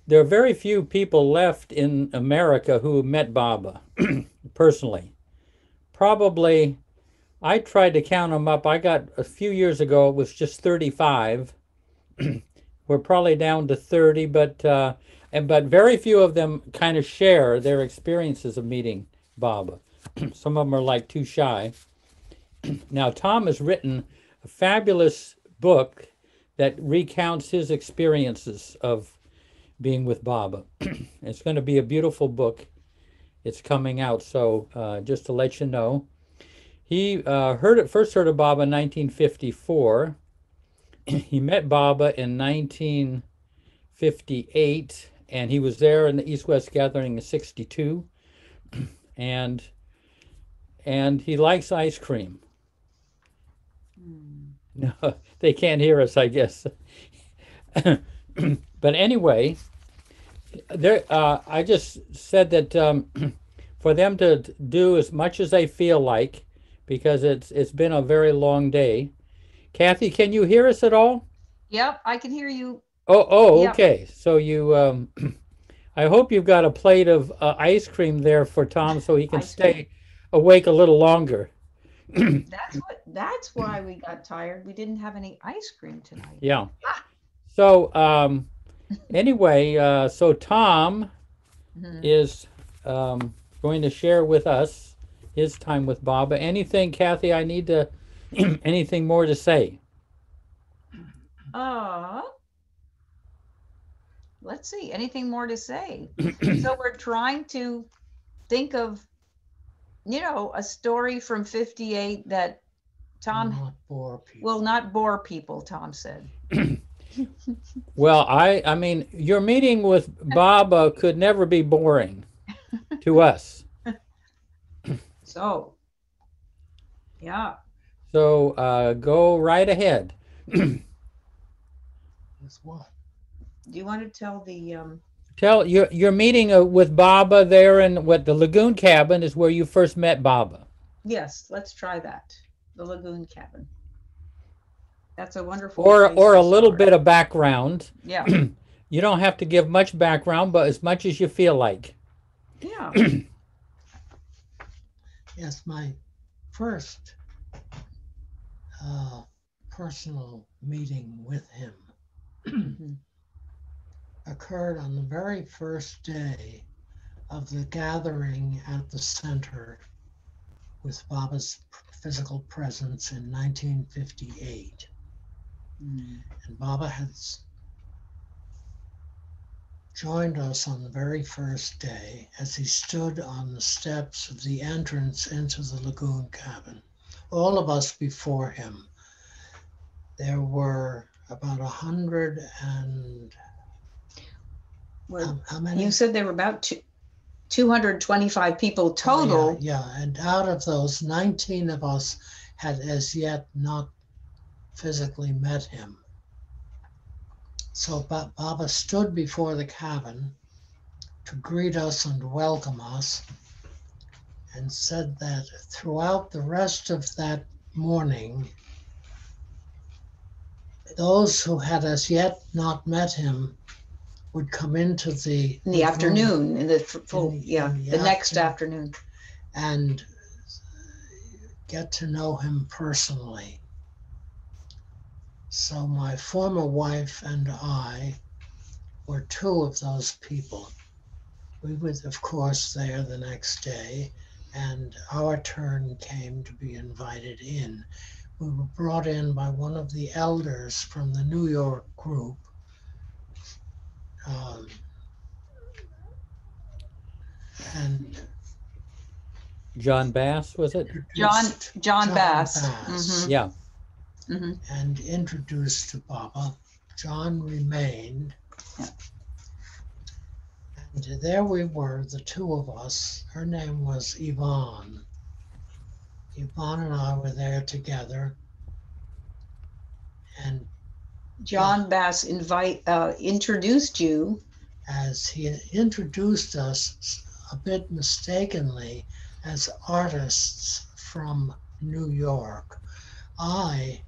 there are very few people left in America who met Baba personally. Probably, I tried to count them up. I got a few years ago, it was just 35. We're probably down to 30, but very few of them kind of share their experiences of meeting Baba. Some of them are like too shy. Now, Tom has written a fabulous book that recounts his experiences of being with Baba. It's going to be a beautiful book. It's coming out, so just to let you know. He first heard of Baba in 1954. He met Baba in 1958, and he was there in the East West Gathering in 62. And he likes ice cream. No, they can't hear us, I guess. But anyway, I just said that for them to do as much as they feel like, because it's been a very long day. Cathy, can you hear us at all? Yep, I can hear you. Oh, Yep. okay. So you, I hope you've got a plate of ice cream there for Tom so he can Ice cream. stay awake a little longer. That's why we got tired. We didn't have any ice cream tonight. Yeah. Ah. So anyway, so Tom Mhm. is going to share with us his time with Baba. Anything, Cathy, I need to, anything more to say? Uh, let's see. Anything more to say? So we're trying to think of, a story from 58 that Will Tom not bore will people. not bore people, Tom said. Well, I mean, your meeting with Baba could never be boring to us. So, yeah. So go right ahead. With what? Do you want to tell the Tell your meeting with Baba there in what the Lagoon Cabin is where you first met Baba. yes, let's try that. The Lagoon Cabin. That's a wonderful place Or to a little start. bit of background. Yeah. You don't have to give much background, but as much as you feel like. Yeah. Yes, my first uh, personal meeting with him Mhm. occurred on the very first day of the gathering at the center with Baba's physical presence in 1958. Mm. And Baba had joined us on the very first day as he stood on the steps of the entrance into the lagoon cabin. All of us before him. There were about 100 and Well, how you many? said there were about 225 people Oh yeah, total. yeah. And out of those, 19 of us had as yet not physically met him. So Baba stood before the cabin to greet us and welcome us, and said that throughout the rest of that morning, those who had as yet not met him would come into the In the lagoon afternoon, in the full, in yeah, the the next afternoon afternoon. and get to know him personally. So my former wife and I were two of those people. We were, of course, there the next day, and our turn came to be invited in. We were brought in by one of the elders from the New York group, um, and John Bass, was it? John introduced John John Bass. Bass Mm-hmm. Yeah. Mm-hmm. and introduced to Baba. John remained, Yeah. and there we were, the two of us. Her name was Yvonne. Yvonne and I were there together, and John Bass introduced you. as he introduced us a bit mistakenly as artists from New York. I,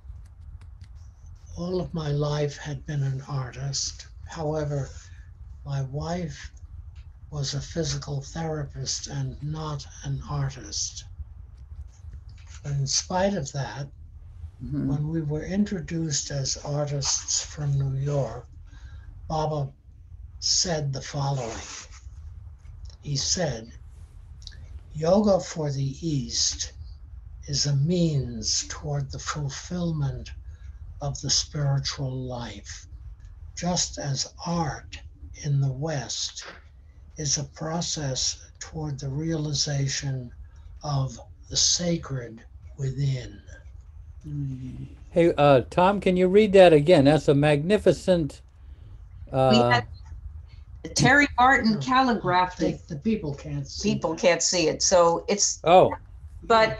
all of my life, had been an artist. However, My wife was a physical therapist and not an artist. But in spite of that, when we were introduced as artists from New York, Baba said the following. He said, "Yoga for the East is a means toward the fulfillment of the spiritual life, just as art in the West is a process toward the realization of the sacred within." Hey, Tom, can you read that again? That's a magnificent. We had Terry Martin No, calligraphed it. the people can't see. People can't see it, so it's. Oh, But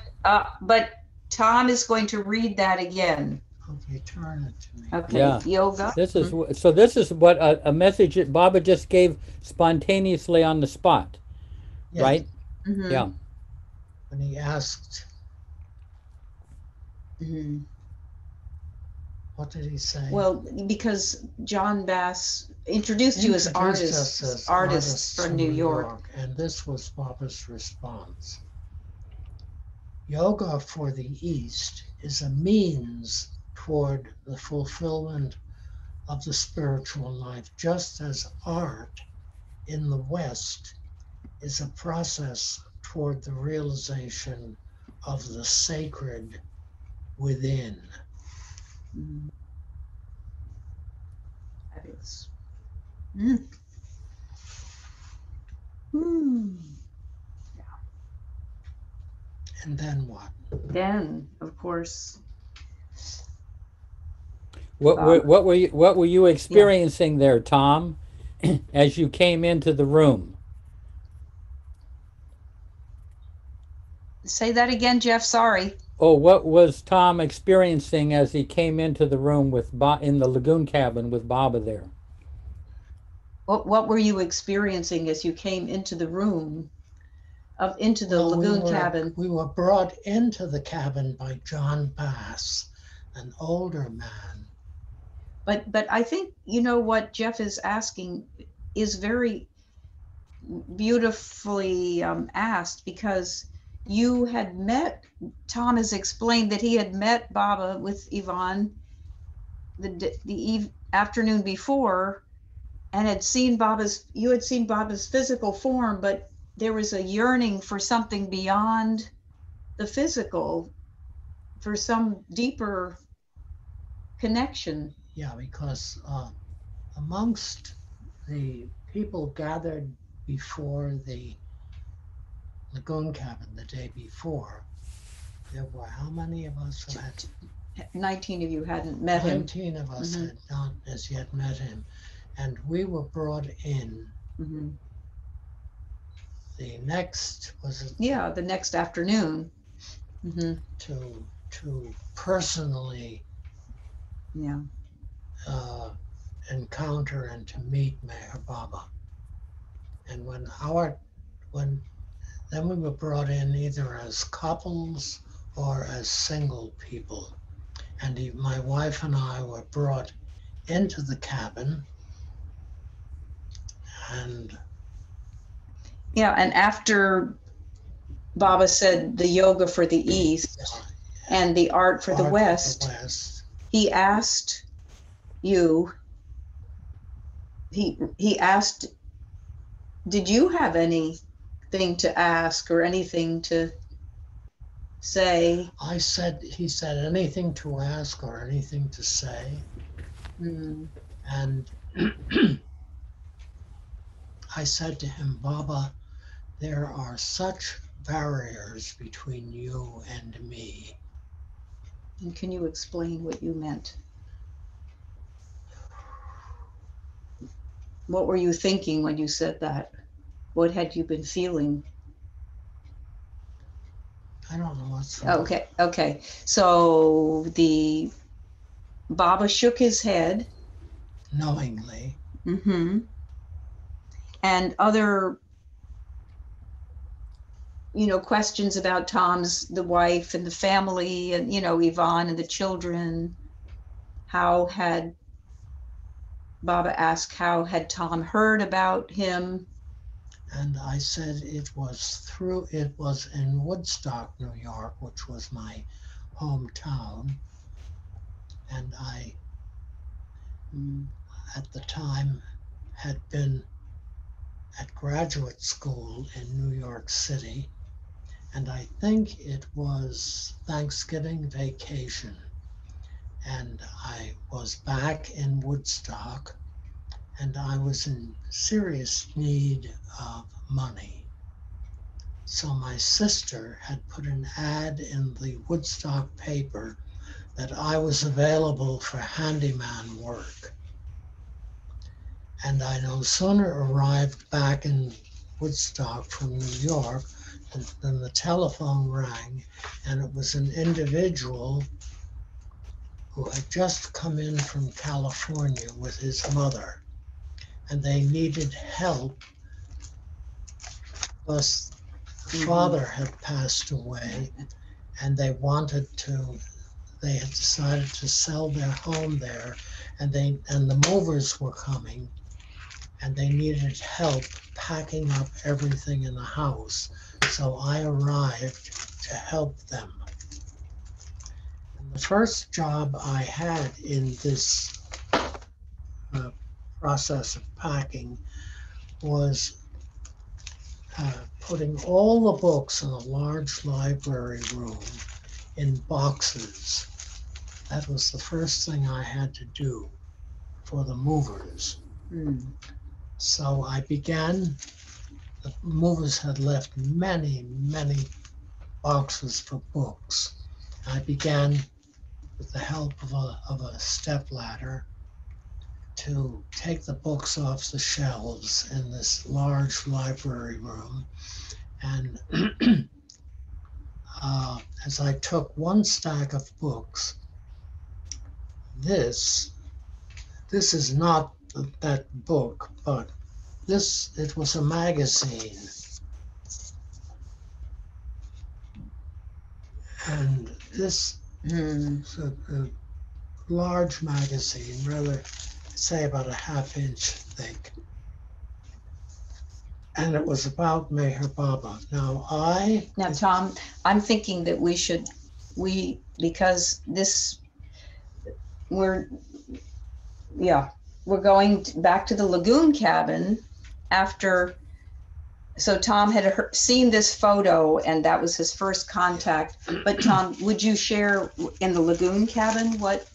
Tom is going to read that again. Okay, turn it to me. Okay, yeah. yoga. This is so. This is what a message that Baba just gave spontaneously on the spot, Yes, right? Mhm. Yeah. when he asked, Mhm. what did he say? Well, because John Bass introduced you as Introduced artists, us as artists from New York. and this was Baba's response. Yoga for the East is a means toward the fulfillment of the spiritual life, just as art in the West is a process toward the realization of the sacred within. Mhm. That is. Mm. Hmm. And then what? Then, of course, What were you experiencing there, Tom, as you came into the room? say that again, Jeff. Sorry. Oh, what was Tom experiencing as he came into the room with in the lagoon cabin with Baba there? What were you experiencing as you came into the room into the lagoon cabin? We were brought into the cabin by John Bass, an older man. But I think what Jeff is asking is very beautifully asked, because you had met. Tom has explained that he had met Baba with Yvonne the afternoon before, and you had seen Baba's physical form, but there was a yearning for something beyond the physical, for some deeper connection. Yeah, because amongst the people gathered before the lagoon cabin the day before, there were how many of us who had? 19 of you hadn't met him. 19 of us had not as yet met him, and we were brought in. Mm-hmm. The next was it? Yeah, the next afternoon. Mm-hmm. To personally Yeah. encounter and to meet Meher Baba. And then we were brought in either as couples or as single people. And my wife and I were brought into the cabin, and Yeah, and after Baba said the yoga for the East and the art for the West, he asked you, he asked, did you have anything to ask or anything to say? He said, anything to ask or anything to say? Mm. And I said to him, Baba, there are such barriers between you and me. And can you explain what you meant? What were you thinking when you said that? What had you been feeling? I don't know what's wrong. Okay. So the Baba shook his head. Knowingly. Mm-hmm. And other, questions about the wife and the family and, Yvonne and the children. How had Baba asked how had Tom heard about him. And I said it was in Woodstock, New York, which was my hometown. And I, at the time, had been at graduate school in New York City. And I think it was Thanksgiving vacation. And I was back in Woodstock, and I was in serious need of money. So my sister had put an ad in the Woodstock paper that I was available for handyman work. And I no sooner arrived back in Woodstock from New York than the telephone rang, and it was an individual who had just come in from California with his mother, and they needed help. Plus, the father had passed away, and they had decided to sell their home there, and the movers were coming, and they needed help packing up everything in the house. So I arrived to help them. And the first job I had in this process of packing was putting all the books in a large library room in boxes. That was the first thing I had to do for the movers. So I began, the movers had left many, many boxes for books. I began, with the help of a stepladder, to take the books off the shelves in this large library room. And as I took one stack of books, this is not that book, but it was a magazine. And this is a large magazine, rather, say about a half-inch thick. And it was about Meher Baba. Now, Tom, I'm thinking that because we're going back to the lagoon cabin after. So Tom had seen this photo, and that was his first contact. But Tom, would you share in the lagoon cabin what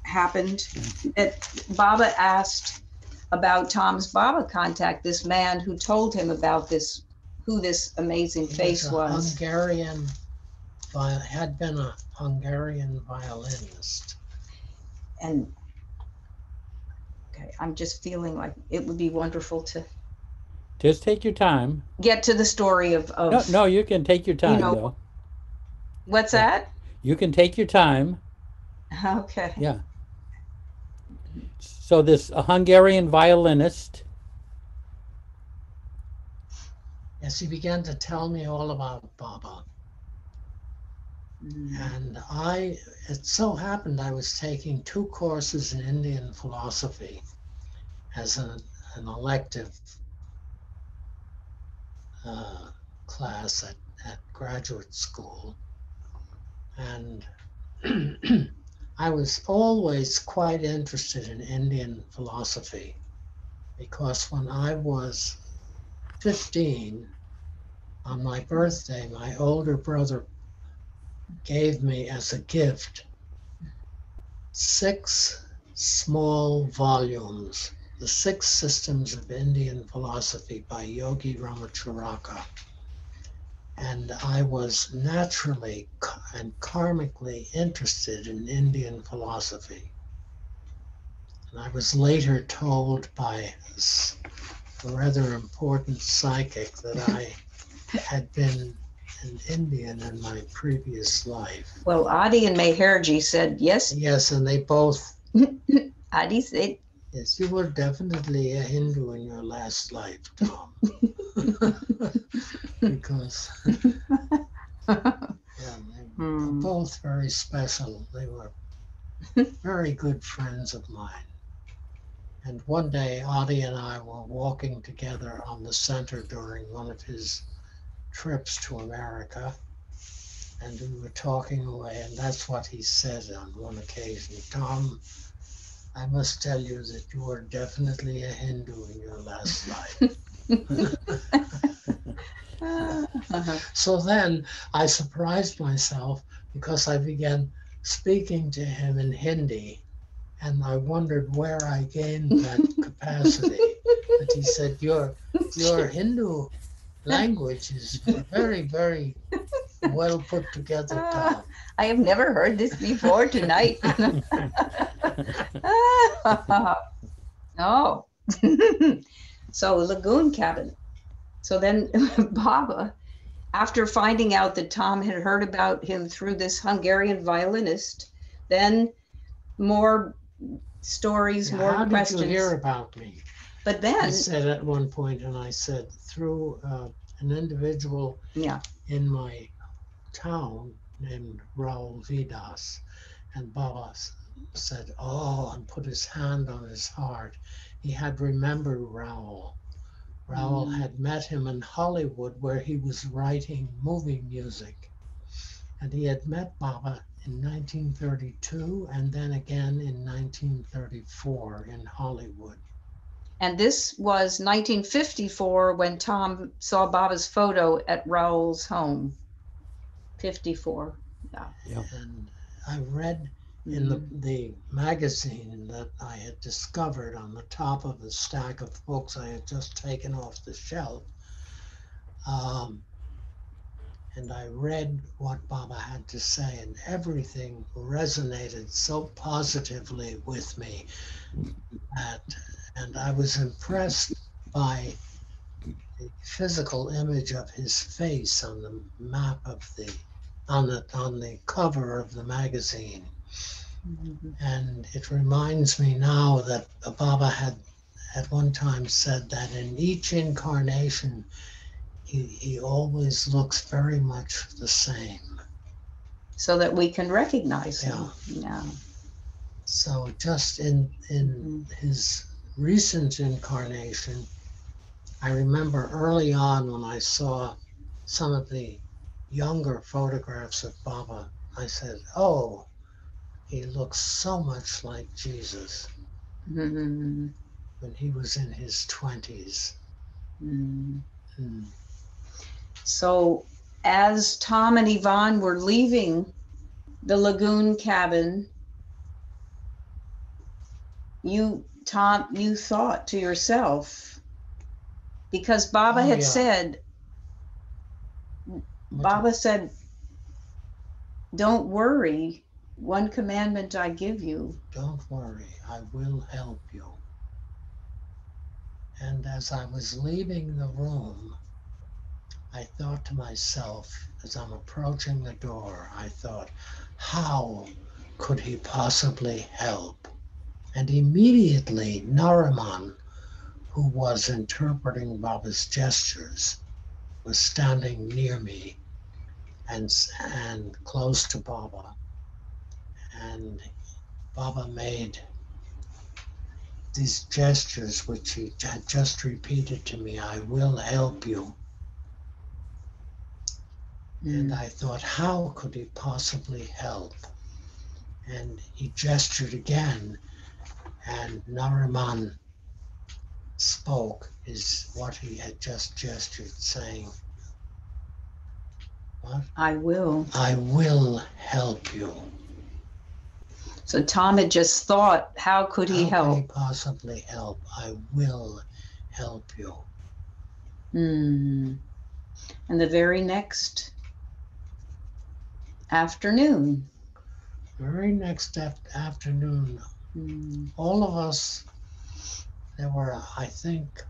happened? That Baba asked about Tom's Baba contact, this man who told him about who this amazing face was. Had been a Hungarian violinist. And okay, I'm just feeling like it would be wonderful to Just take your time. get to the story of No, you can take your time, though. What's that? You can take your time. Okay. Yeah. So this Hungarian violinist. Yes, he began to tell me all about Baba. And it so happened I was taking 2 courses in Indian philosophy as an elective class at graduate school. And I was always quite interested in Indian philosophy, because when I was 15, on my birthday, my older brother gave me as a gift 6 small volumes, The 6 Systems of Indian Philosophy by Yogi Ramacharaka. And I was naturally and karmically interested in Indian philosophy. And I was later told by a rather important psychic that I had been an Indian in my previous life. Well, Adi and Meherji said yes. Yes, and they both. Adi said, yes, you were definitely a Hindu in your last life, Tom. Because they were both very special. They were very good friends of mine. And one day, Arti and I were walking together on the center during one of his trips to America, and we were talking away, and that's what he said on one occasion. Tom, I must tell you that you were definitely a Hindu in your last life. So then I surprised myself because I began speaking to him in Hindi, and I wondered where I gained that capacity. But he said, your Hindu language is very, very well put together, Tom. I have never heard this before tonight. Oh. So Lagoon Cabin. So then Baba, after finding out that Tom had heard about him through this Hungarian violinist, then more stories, Yeah, more how questions. did you hear about me? But then He said at one point, and I said, through an individual yeah, in my town named Raul Vidas. And Baba said, oh, and put his hand on his heart. He had remembered Raul. Raul had met him in Hollywood where he was writing movie music. And he had met Baba in 1932 and then again in 1934 in Hollywood. And this was 1954 when Tom saw Baba's photo at Raoul's home. 54. Yeah. Yeah. And I read in the magazine that I had discovered on the top of the stack of books I had just taken off the shelf. And I read what Baba had to say, and everything resonated so positively with me and I was impressed by the physical image of his face on the map of the on the cover of the magazine. And it reminds me now that Baba had at one time said that in each incarnation he always looks very much the same. So that we can recognize him. Yeah. So just in his recent incarnation, I remember early on when I saw some of the younger photographs of Baba, I said, oh, he looks so much like Jesus when he was in his 20s. So as Tom and Yvonne were leaving the Lagoon Cabin, you thought to yourself, because Baba had said, Baba said, don't worry, one commandment I give you. Don't worry, I will help you. And as I was leaving the room, I thought to myself, as I'm approaching the door, I thought, how could he possibly help? And immediately Nariman, who was interpreting Baba's gestures, was standing near me and close to Baba. And Baba made these gestures which he had just repeated to me, I will help you. And I thought, how could he possibly help? And he gestured again, and Nariman spoke is what he had just gestured, saying, what? I will help you. So Tom had just thought, how could he help? How could he possibly help? I will help you. And the very next afternoon. All of us, there were, I think,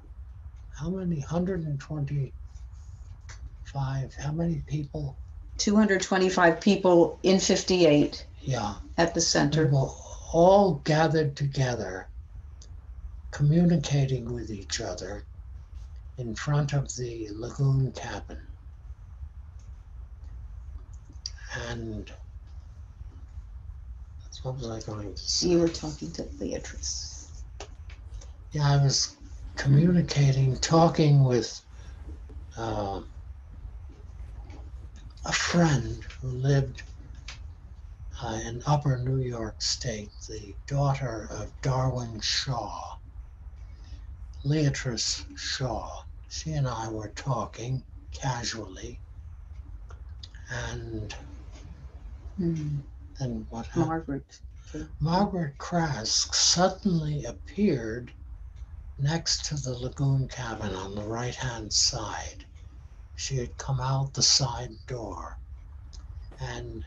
how many? 125, how many people? 225 people in 58. Yeah. At the center. We were all gathered together, communicating with each other in front of the Lagoon Cabin. And what was I going to say? You were talking to Beatrice. Yeah, I was communicating, talking with a friend who lived in Upper New York State, the daughter of Darwin Shaw, Leatrice Shaw. She and I were talking casually, and then what happened? Margaret. Okay. Margaret Krask suddenly appeared next to the lagoon cabin on the right-hand side. She had come out the side door, and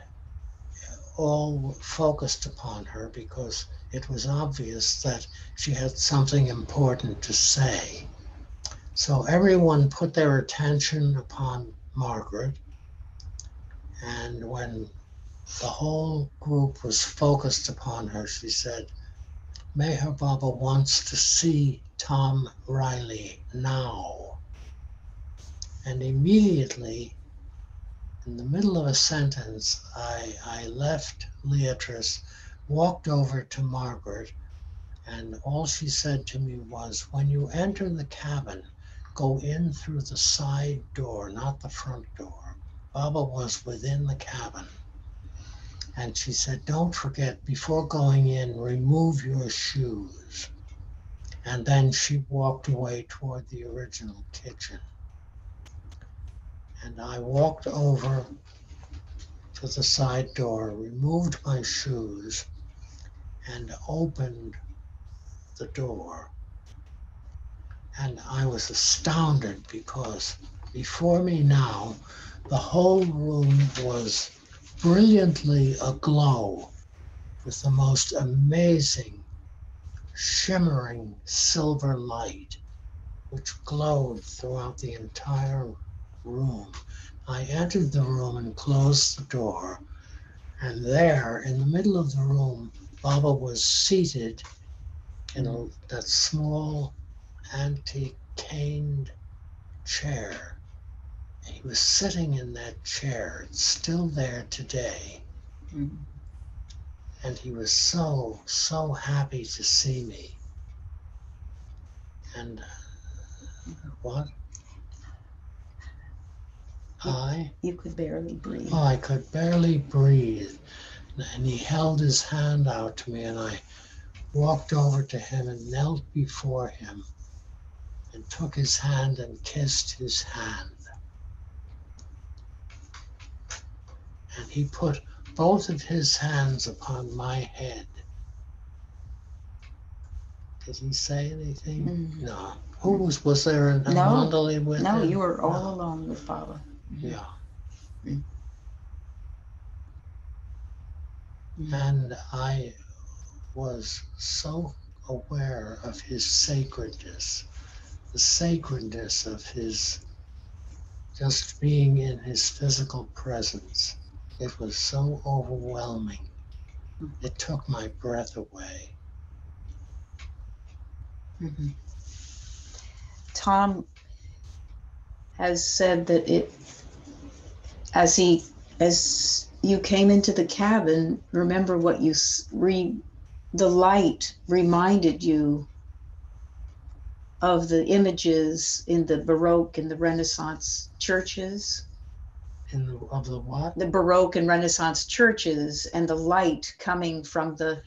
all focused upon her because it was obvious that she had something important to say. So everyone put their attention upon Margaret, and when the whole group was focused upon her, she said, Meher Baba wants to see Tom Riley now. And immediately, in the middle of a sentence, I left Leatrice, walked over to Margaret, and all she said to me was, when you enter the cabin, go in through the side door, not the front door. Baba was within the cabin. And she said, don't forget, before going in, remove your shoes. And then she walked away toward the original kitchen. And I walked over to the side door, removed my shoes, and opened the door. And I was astounded because before me now, the whole room was brilliantly aglow with the most amazing, shimmering silver light, which glowed throughout the entire room. I entered the room and closed the door, and there, in the middle of the room, Baba was seated in that small antique caned chair. He was sitting in that chair. It's still there today. Mm. And he was so, so happy to see me. And what? You could barely breathe. I could barely breathe. And he held his hand out to me, and I walked over to him and knelt before him and took his hand and kissed his hand. And he put both of his hands upon my head. Did he say anything? No. Who was there a mandali with him? No, you were all alone with Baba. Yeah. Mm. And I was so aware of his sacredness, the sacredness of his just being in his physical presence. It was so overwhelming. It took my breath away. Mm-hmm. Tom has said that as you came into the cabin, remember what the light reminded you of the images in the Baroque and the Renaissance churches. Of the what? The Baroque and Renaissance churches, and the light coming from the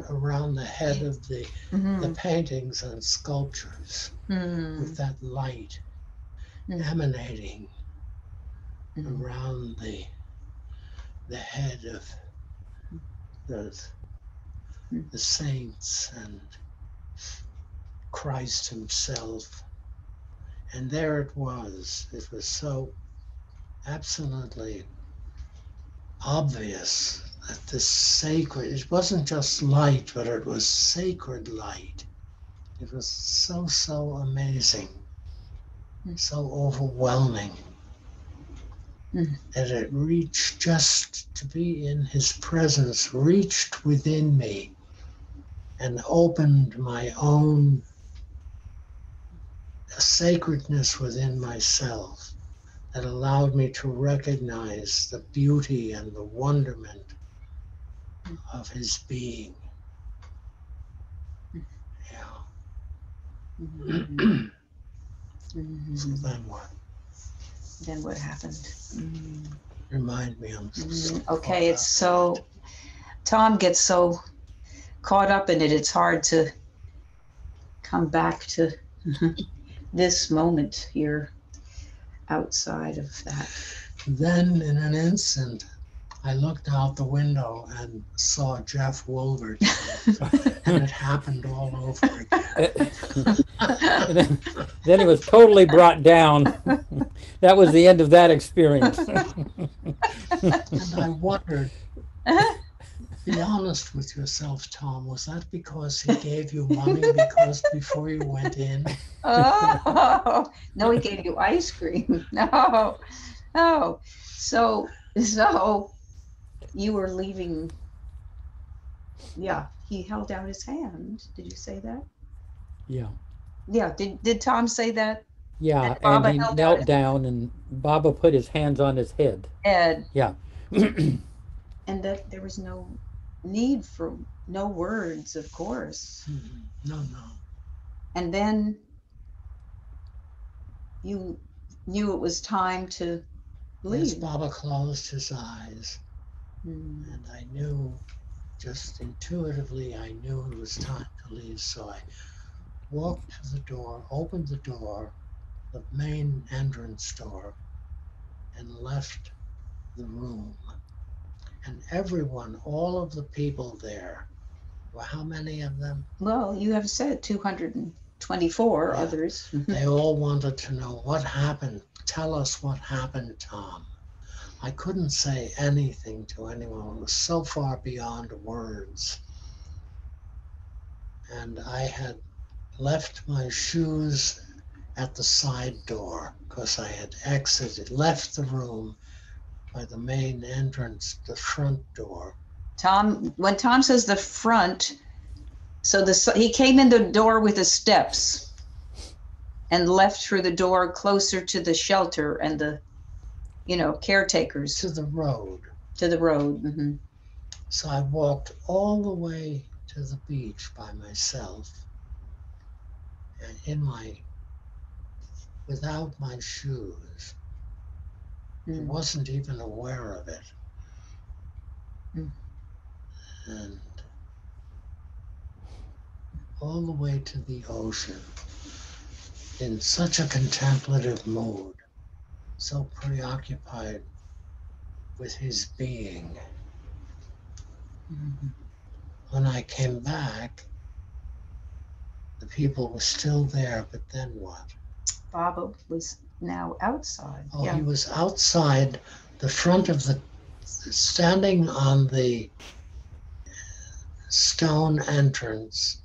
around the head of the paintings and sculptures, with that light emanating around the head of the saints and Christ himself. And there it was. It was so absolutely obvious that this sacred, it wasn't just light, but it was sacred light. It was so, so amazing, so overwhelming, that it reached, just to be in his presence, reached within me and opened my own sacredness within myself that allowed me to recognize the beauty and the wonderment of his being. Yeah. Mhm. So Mhm. then what? Then what happened? Mhm. Remind me, I'm so Okay, caught it's up. so, Tom gets so caught up in it, it's hard to come back to this moment here outside of that. Then in an instant, I looked out the window and saw Jeff Wolverton, and it happened all over again. And then he was totally brought down. That was the end of that experience. And I wondered, be honest with yourself, Tom, was that because he gave you money because before you went in? Oh, no, he gave you ice cream. No, no. So you were leaving. Yeah, he held out his hand. Did you say that? Yeah. Yeah. Did Tom say that? Yeah, That and Baba he held out knelt his down and Baba put his hands on his head. head, Yeah. and that there was no need for no words, of course. No, no. And then you knew it was time to Yes, leave. Baba closed his eyes, Hmm. and I knew, just intuitively, I knew it was time to leave. So I walked to the door, opened the door, the main entrance door, and left the room. And everyone, all of the people there, well, how many of them? Well, you have said 224 Yeah. others. They all wanted to know what happened. Tell us what happened, Tom. I couldn't say anything to anyone. It was so far beyond words. And I had left my shoes at the side door because I had left the room by the main entrance, the front door. Tom, when Tom says the front, so he came in the door with the steps and left through the door closer to the shelter and the, caretakers To the road. to the road. Hmm. So I walked all the way to the beach by myself and without my shoes. I wasn't even aware of it. Mm. And all the way to the ocean in such a contemplative mood, so preoccupied with his being. Mm-hmm. When I came back, the people were still there, but then what? Baba was now outside. Oh, Yeah. he was outside the front of standing on the stone entrance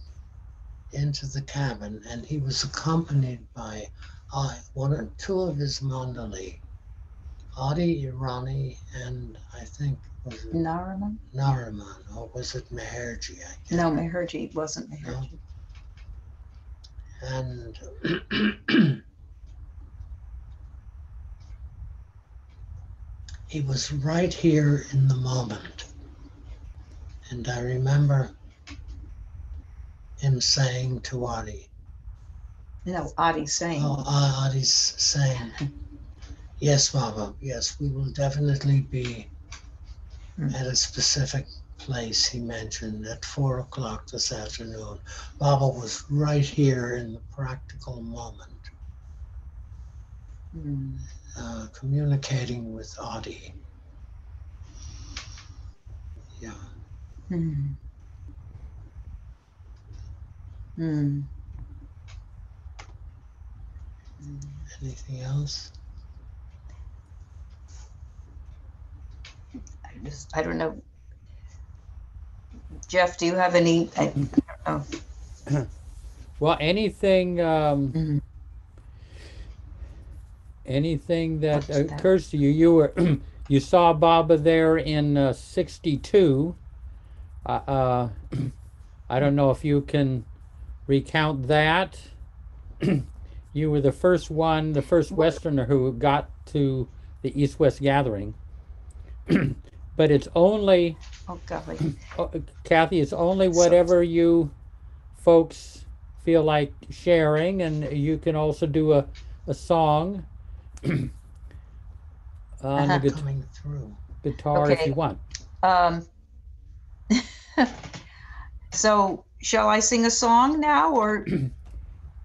into the cabin, and he was accompanied by two of his mandali, Adi Irani, and I think was it Nariman? Nariman, or was it Meherji? I can't. No, Meherji. It wasn't Meherji. No. And he was right here in the moment. And I remember him saying to Adi, No, Adi saying. Adi's saying, yes, Baba, yes, we will definitely be at a specific place he mentioned at 4 o'clock this afternoon. Baba was right here in the practical moment, communicating with Adi. Yeah. Mm. Mm. Anything else? I don't know. Jeff, do you have any? Oh. Well, anything anything that What's that? occurs to you, you saw Baba there in '62. I don't know if you can recount that. You were the first Westerner who got to the East-West Gathering. But it's only, Oh, golly. Kathy, it's only So- whatever you folks feel like sharing, and you can also do a song on the coming through. guitar if you Okay. want. Um, so shall I sing a song now, or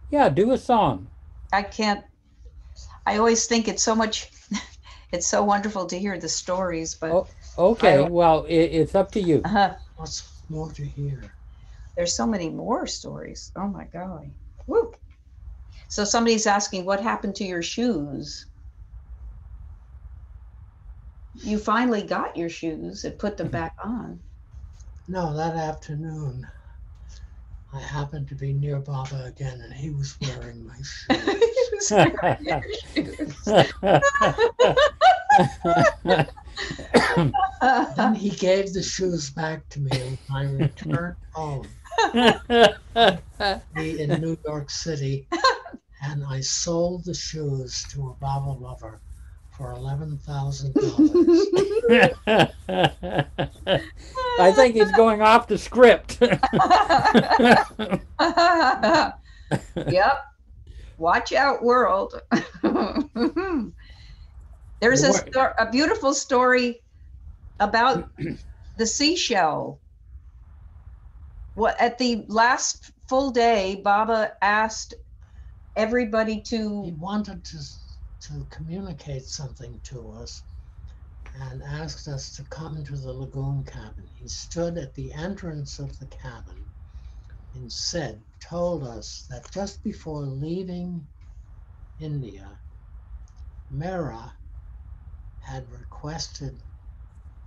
Yeah, do a song. I can't? I always think it's so much, it's so wonderful to hear the stories, but Oh, okay. Well, it's up to you. What's more to hear? there's so many more stories. Oh my golly. Woo. So somebody's asking, what happened to your shoes? You finally got your shoes and put them back on. No, that afternoon, I happened to be near Baba again, and he was wearing my shoes. Then he gave the shoes back to me, and I returned home in New York City, and I sold the shoes to a Baba lover for $11,000. I think he's going off the script. Yep. Watch out, world. There's a beautiful story about the seashell. What at the last full day, Baba asked everybody He to. wanted to communicate something to us and asked us to come to the lagoon cabin. He stood at the entrance of the cabin and told us that just before leaving India, Mera had requested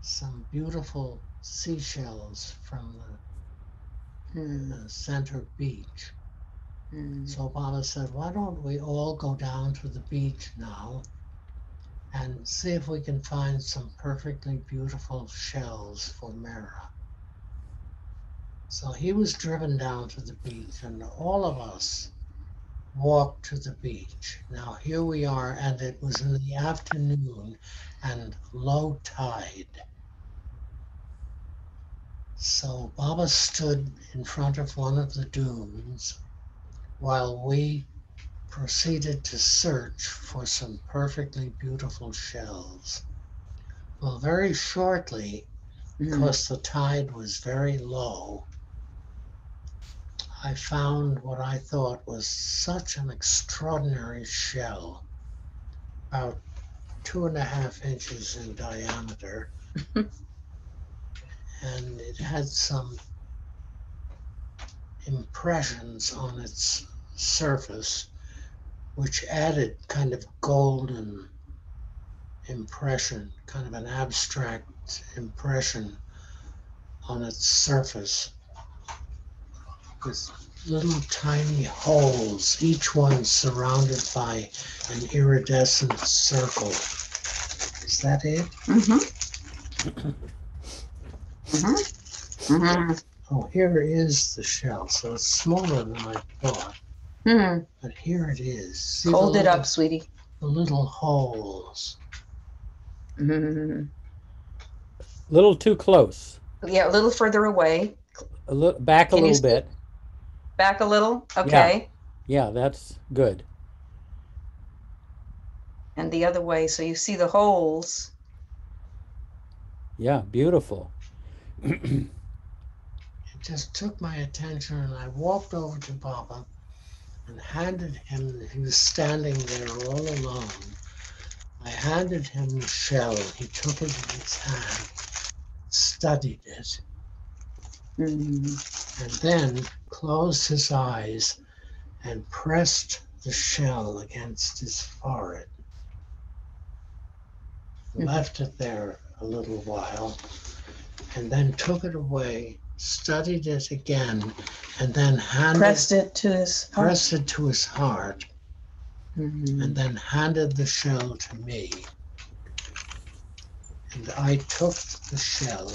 some beautiful seashells from the center beach. So Baba said, why don't we all go down to the beach now and see if we can find some perfectly beautiful shells for Mera. So he was driven down to the beach, and all of us walked to the beach. Now here we are, and it was in the afternoon and low tide. So Baba stood in front of one of the dunes while we proceeded to search for some perfectly beautiful shells. Well, very shortly, because the tide was very low, I found what I thought was such an extraordinary shell, about 2.5 inches in diameter. And it had some impressions on its surface, which added kind of golden impression, kind of an abstract impression on its surface, with little tiny holes, each one surrounded by an iridescent circle. Is that it? Oh, here is the shell. So it's smaller than I thought. But here it is. See Hold it up, sweetie. The little holes. Little too close. Yeah, a little further away. A little back a little bit. Back a little? Okay. Yeah, that's good. And the other way, so you see the holes. Yeah, beautiful. It just took my attention, and I walked over to Baba and handed him, he was standing there all alone. I handed him the shell. He took it in his hand, studied it, and then closed his eyes and pressed the shell against his forehead. Left it there a little while, and then took it away, studied it again, and then pressed it to his heart, and then handed the shell to me. And I took the shell,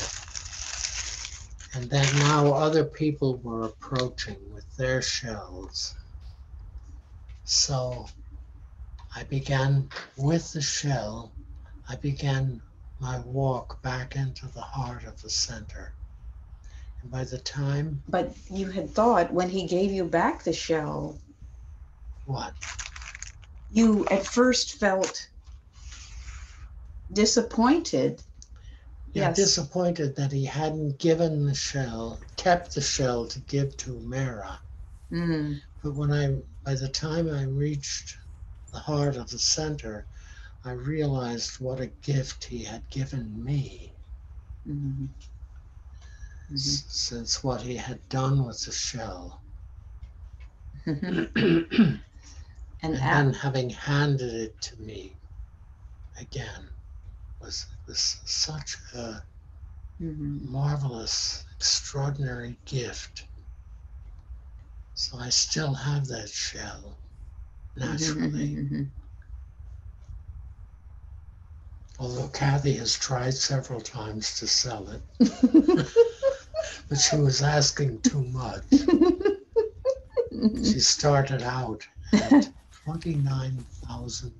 and then now other people were approaching with their shells. So I began with the shell, I began my walk back into the heart of the center. And by the time, But you had thought when he gave you back the shell, what? you at first felt disappointed. Yeah, Yes. disappointed that he hadn't given the shell, kept the shell to give to Mara. Mm. But by the time I reached the heart of the center, I realized what a gift he had given me, Mm-hmm. since what he had done with the shell. Mm-hmm. And then having handed it to me again was such a marvelous, extraordinary gift. So I still have that shell, naturally. Although Cathy has tried several times to sell it, but she was asking too much. She started out at $29,000.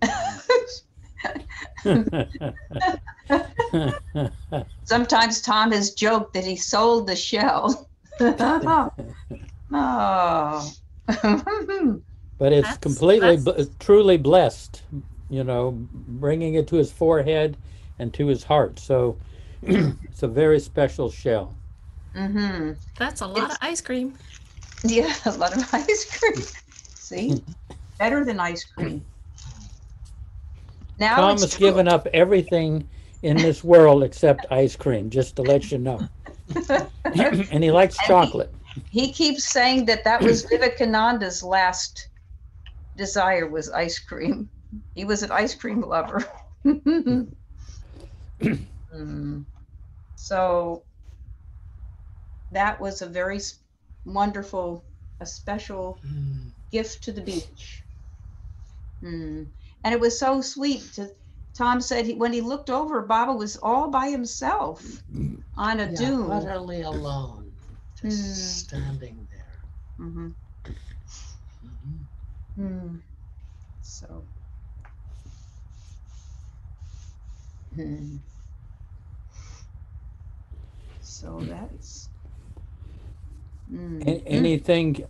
Sometimes Tom has joked that he sold the shell. Oh. But it's completely, That's truly blessed, bringing it to his forehead and to his heart. So it's a very special shell. Mm-hmm. that's a lot of ice cream. Yeah, a lot of ice cream. See? Better than ice cream. Now Tom it's has true. given up everything in this world except ice cream, just to let you know. And he likes chocolate. He keeps saying that was Vivekananda's last desire was ice cream. He was an ice cream lover. So that was a very wonderful, a special gift to the beach. And it was so sweet. Tom said when he looked over, Baba was all by himself on a dune. Utterly alone, just standing there. So. So that's anything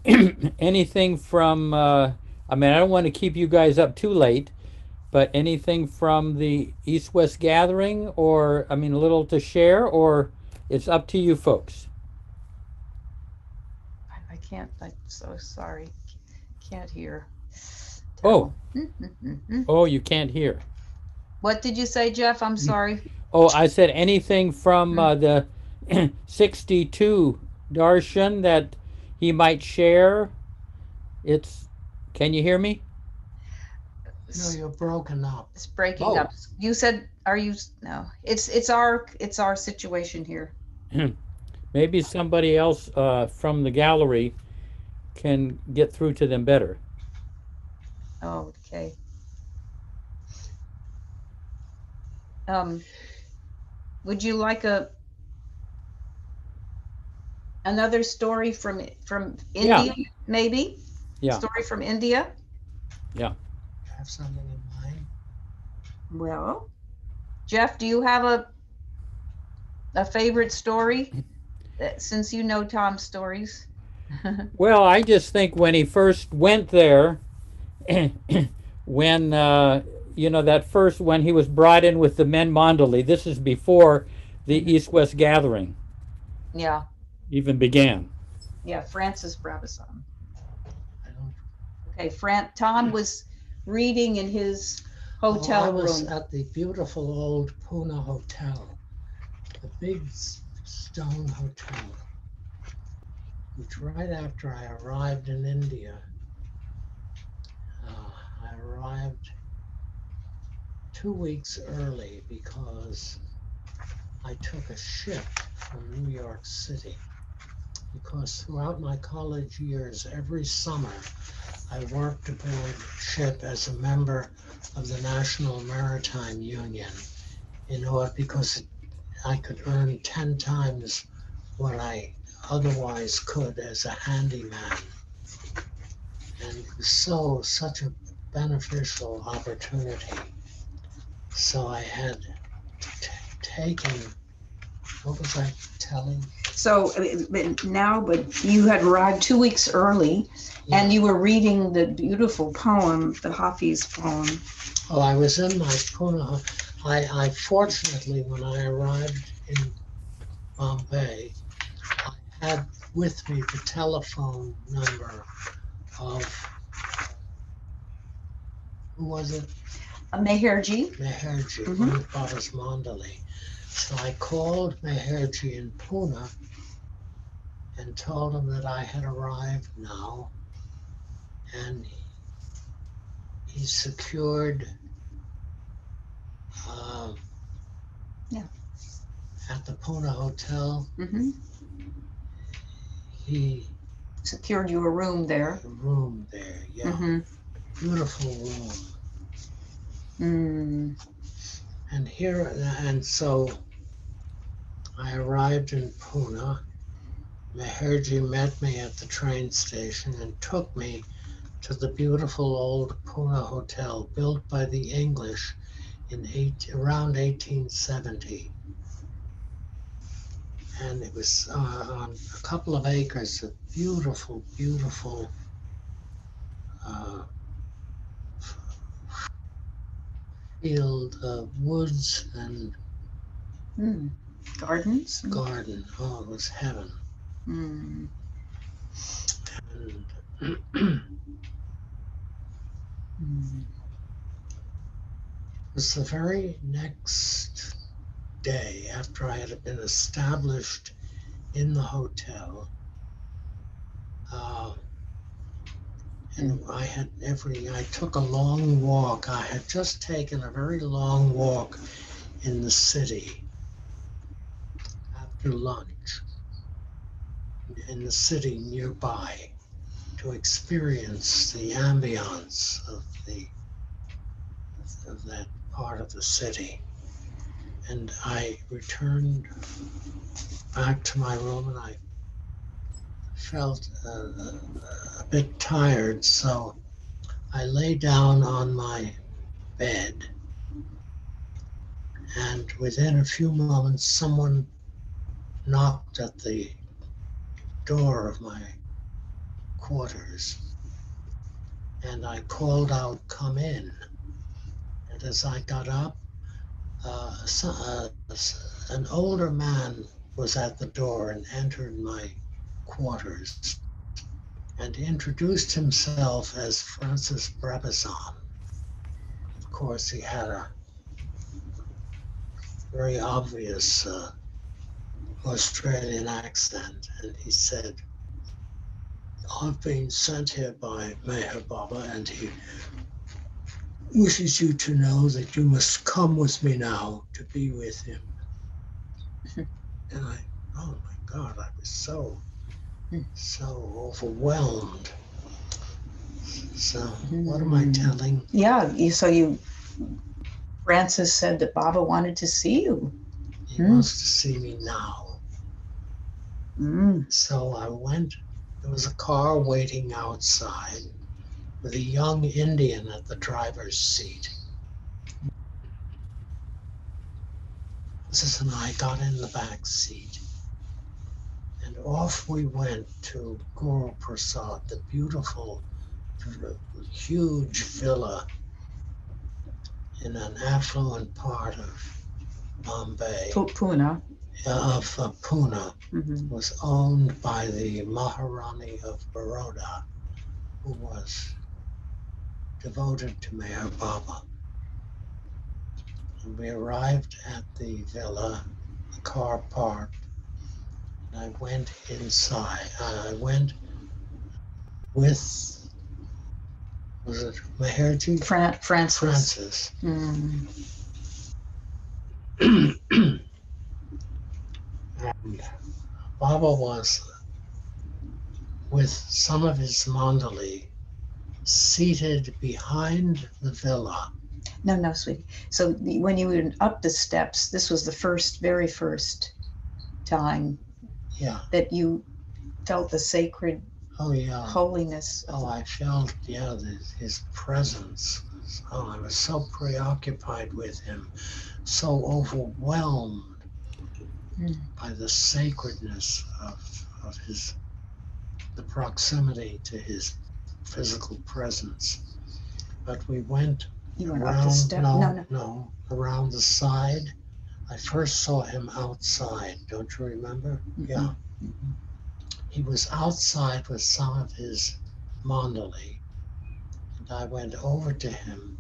anything from I don't want to keep you guys up too late, but anything from the East-West gathering, or a little to share, or it's up to you folks. I can't. I'm so sorry. Can't hear. Oh, you can't hear. What did you say, Jeff? I'm sorry. Oh, I said anything from the 62 darshan that he might share. Can you hear me? No, you're broken up. It's breaking up. You said, are you? No, it's our situation here. Maybe somebody else from the gallery can get through to them better. Oh, okay. Would you like another story from India, maybe? Yeah. Story from India? Yeah. Have something in mind? Well, Jeff, do you have a favorite story since you know Tom's stories? Well, I just think when he first went there, when when he was brought in with the men mandali, this is before the East-West gathering. Yeah. Even began. Yeah, Francis Brabazon. Okay, Tom was reading in his hotel room. I was at the beautiful old Pune Hotel, the big stone hotel, which right after I arrived in India, I arrived 2 weeks early because I took a ship from New York City. Because throughout my college years, every summer, I worked aboard ship as a member of the National Maritime Union because I could earn 10 times what I otherwise could as a handyman. And it was such a beneficial opportunity. So I had taken, what was I telling? So but you had arrived 2 weeks early, and you were reading the beautiful poem, the Hafiz poem. Oh, I was in my Pune. I fortunately, when I arrived in Bombay, I had with me the telephone number of, who was it? Meherji. Meherji, Mhm. one of Baba's Mandali. So I called Meherji in Pune and told him that I had arrived now, and he secured uh, Yeah. at the Pune Hotel. Mm-hmm. He Secured you a room there. room there, yeah, Mm-hmm. beautiful room. Mm. And so I arrived in Pune. Meherji met me at the train station and took me to the beautiful old Pune Hotel built by the English in around 1870. And it was on a couple of acres of beautiful, beautiful uh, field, woods and Mm. Gardens. garden. Oh, it was heaven. Mm. And Mm. it was the very next day after I had been established in the hotel. And I took a long walk. I had just taken a very long walk in the city after lunch, in the city nearby, to experience the ambience of that part of the city. And I returned back to my room, and I felt a bit tired, so I lay down on my bed, and within a few moments, someone knocked at the door of my quarters, and I called out, "Come in." And as I got up, an older man was at the door and entered my quarters and introduced himself as Francis Brabazon. Of course, he had a very obvious Australian accent, and he said, "I've been sent here by Meher Baba, and he wishes you to know that you must come with me now to be with him." And oh my God, I was so overwhelmed. So what am I telling? Yeah. Francis said that Baba wanted to see you. He wants to see me now. Mm. So I went. There was a car waiting outside with a young Indian at the driver's seat. Francis and I got in the back seat, and off we went to Guru Prasad, the beautiful, huge villa in an affluent part of Bombay, Pune. of Pune. Mm-hmm. Was owned by the Maharani of Baroda, who was devoted to Meher Baba. And we arrived at the villa, the car parked, and I went inside. I went with, was it Meherji? Francis. Francis. Mm. And Baba was with some of his mandali seated behind the villa. No, sweetie. So when you went up the steps, this was the very first time that you felt the sacred holiness. Oh, I felt, his presence. Oh, I was so preoccupied with him, so overwhelmed by the sacredness of the proximity to his physical presence. But we went You went up the around, step? no, around the side. I first saw him outside, don't you remember? Yeah. He was outside with some of his mandali, and I went over to him,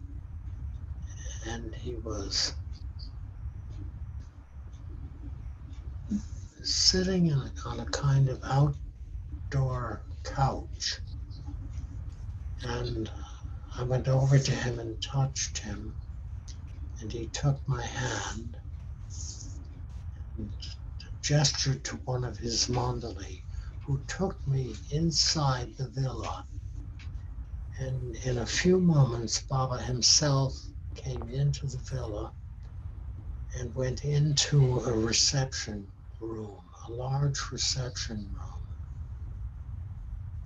and he was sitting on a kind of outdoor couch. And I went over to him and touched him, and he took my hand and gestured to one of his mandali, who took me inside the villa. And in a few moments, Baba himself came into the villa and went into a reception room, a large reception room.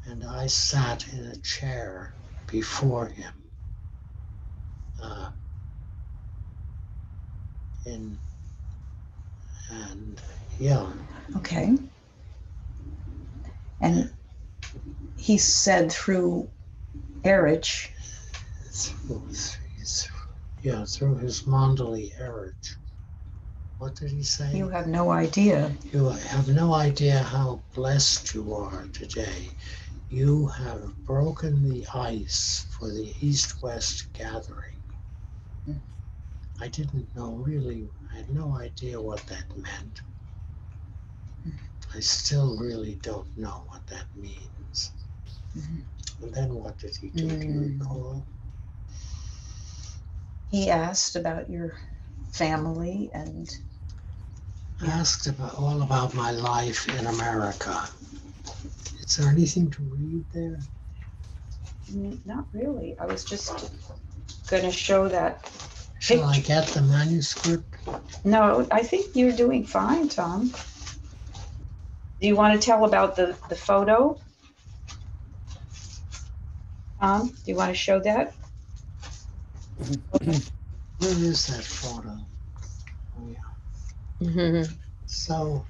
And I sat in a chair before him. And yeah. Okay. And he said through Erich. Through his mandali Erich. What did he say? You have no idea. You have no idea how blessed you are today. You have broken the ice for the East-West gathering. I didn't know really, I had no idea what that meant. I still really don't know what that means. And then what did he do? Do you recall? He asked about your family and Asked all about my life in America. Is there anything to read there? not really. I was just going to show that. Shall I get the manuscript? No, I think you're doing fine, Tom. Do you want to tell about the photo? Tom, do you want to show that? Where is that photo? Oh, yeah. So.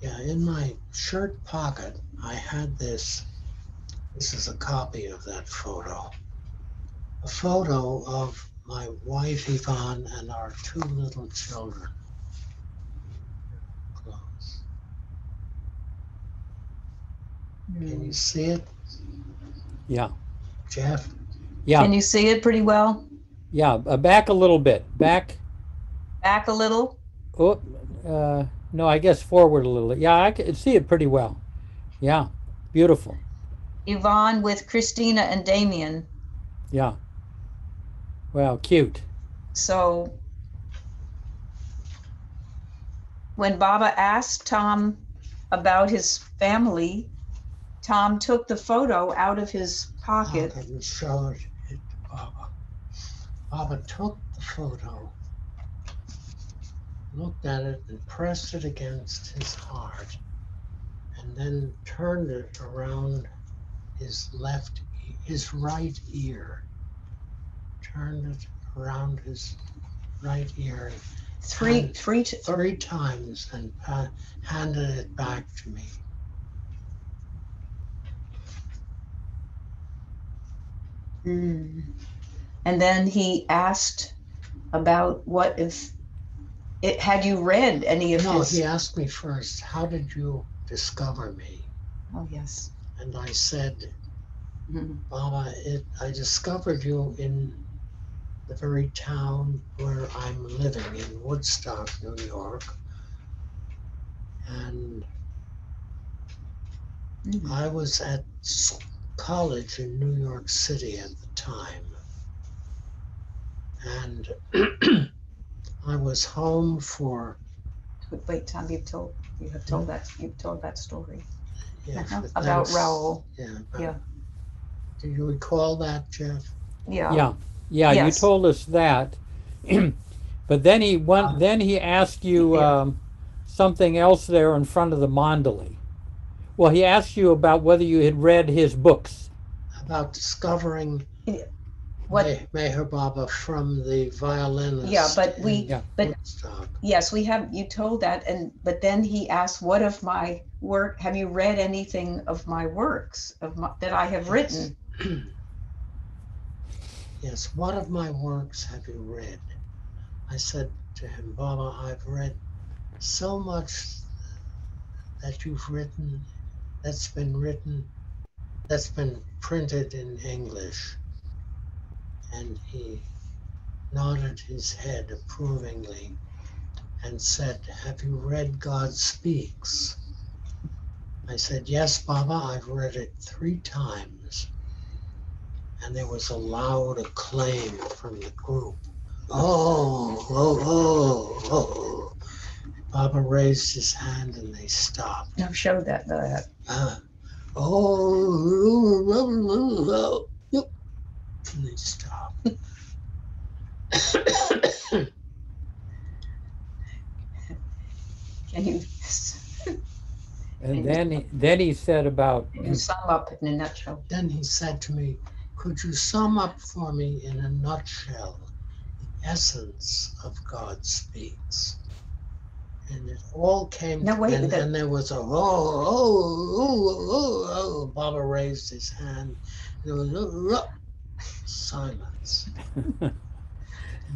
Yeah, in my shirt pocket, I had this. This is a copy of that photo. A photo of my wife Yvonne and our two little children. Close. Can you see it? Yeah. Jeff? Yeah. Can you see it pretty well? Yeah. Back a little bit. Back. Back a little? Oh, no, I guess forward a little. Yeah, I can see it pretty well. Yeah. Beautiful. Yvonne with Christina and Damien. Yeah. Well, cute. So when Baba asked Tom about his family, Tom took the photo out of his pocket. And showed it to Baba. Baba took the photo, looked at it, and pressed it against his heart, and then turned it around his right ear. Turned it around his right ear Three times and handed it back to me. And then he asked about what if it had you read any of his. No, he asked me first, how did you discover me? Oh, yes. And I said, Baba, I discovered you in the very town where I'm living, in Woodstock, New York. And I was at college in New York City at the time. And I was home for. Wait, Tom, you've told that story. Yeah, about Raoul. Yeah. Do you recall that, Jeff? Yeah. You told us that. But then he asked you something else there in front of the mandali. Well, he asked you about whether you had read his books. About discovering What? Meher Baba from the violinist. Yeah, but Woodstock. yes, we have, you told that, but then he asked, what of my work? Have you read anything of my works that I have written? Yes, what of my works have you read? I said to him, Baba, I've read so much that you've written, that's been printed in English. And he nodded his head approvingly and said, have you read God Speaks? I said, yes, Baba, I've read it 3 times. And there was a loud acclaim from the group. Oh, oh, oh, oh. Baba raised his hand and they stopped. No, show that. Oh, and they stopped. Can you, And then he said about you sum up in a nutshell? Then he said to me, could you sum up for me in a nutshell the essence of God Speaks? And it all came No, wait, and there was a oh. Baba raised his hand. There was silence. And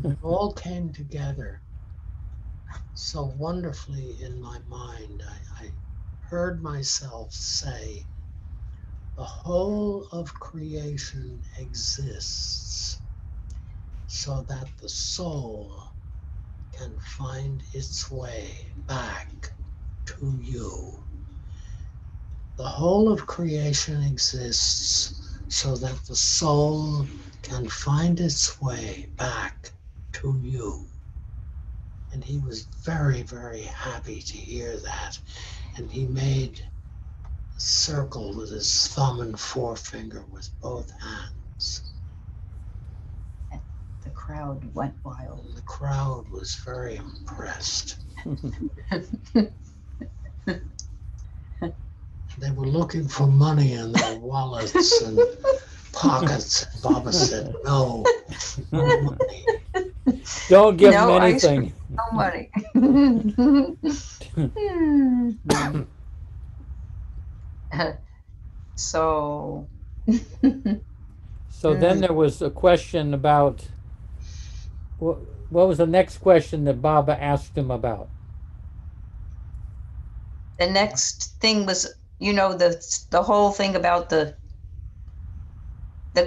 it all came together so wonderfully in my mind. I heard myself say, the whole of creation exists so that the soul can find its way back to you. The whole of creation exists so that the soul can find its way back to you. And he was very, very happy to hear that. And he made a circle with his thumb and forefinger with both hands. The crowd went wild. And the crowd was very impressed. They were looking for money in their wallets and pockets. Baba said, no money. don't give him anything. No money. So. So then there was a question about what was the next question that Baba asked him about? The next thing was, the whole thing about the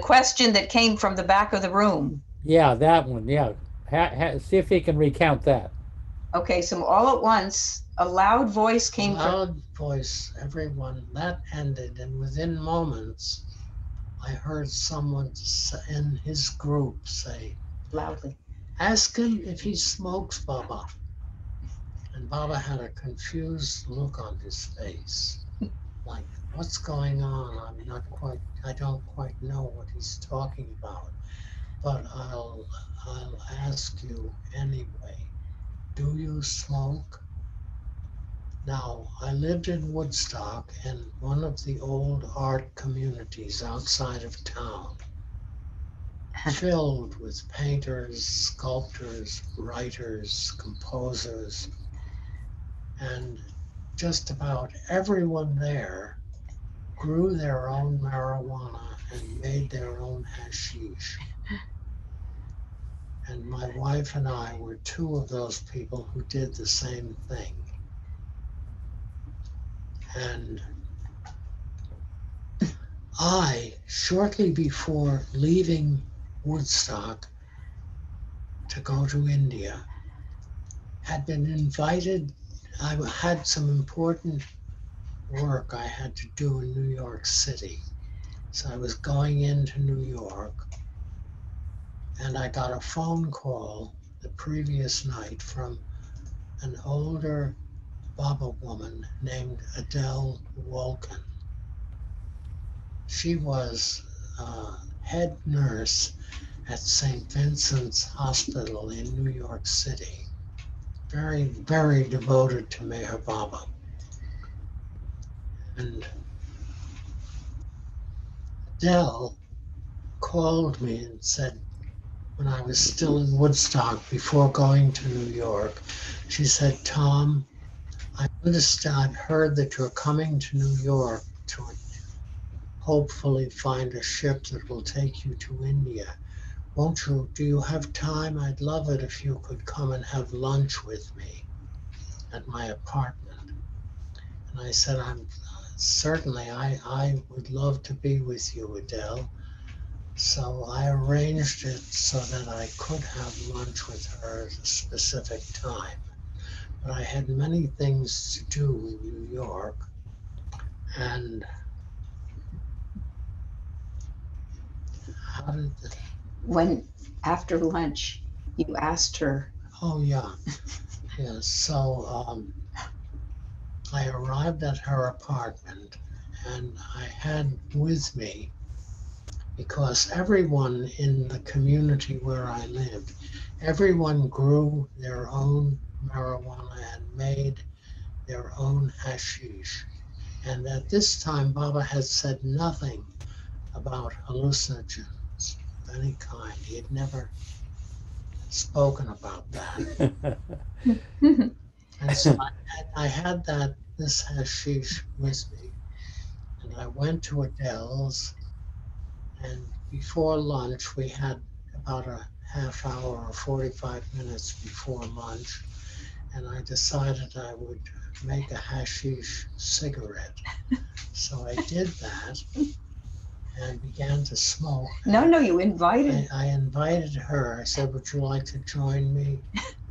question that came from the back of the room. Yeah, that one. Yeah. See if he can recount that. Okay, so all at once, a loud voice came from... Loud voice, everyone. That ended, and within moments, I heard someone in his group say, loudly, ask him if he smokes, Baba. And Baba had a confused look on his face. Like, what's going on? I don't quite know what he's talking about. But I'll ask you anyway. Do you smoke? Now, I lived in Woodstock in one of the old art communities outside of town, filled with painters, sculptors, writers, composers, and just about everyone there grew their own marijuana and made their own hashish. And my wife and I were 2 of those people who did the same thing. And I, shortly before leaving Woodstock to go to India, had been invited. I had some important work I had to do in New York City. So I was going into New York, and I got a phone call the previous night from an older Baba woman named Adele Wolkin. She was head nurse at St. Vincent's Hospital in New York City. Very, very devoted to Meher Baba. And Adele called me and said, when I was still in Woodstock before going to New York, she said, Tom, I understand, I've heard that you're coming to New York to hopefully find a ship that will take you to India. Do you have time? I'd love it if you could come and have lunch with me at my apartment. And I said, I would love to be with you, Adele. So I arranged it so that I could have lunch with her at a specific time. But I had many things to do in New York. And how did the, When after lunch you asked her, oh yeah, yes. So I arrived at her apartment and I had with me, because everyone in the community where I lived, everyone grew their own marijuana and made their own hashish. And at this time, Baba had said nothing about hallucinogens of any kind. He had never spoken about that. And so I had this hashish with me, and I went to Adele's, and before lunch, we had about a half hour or 45 minutes before lunch, and I decided I would make a hashish cigarette. So I did that and began to smoke. no, you invited. I invited her. I said, would you like to join me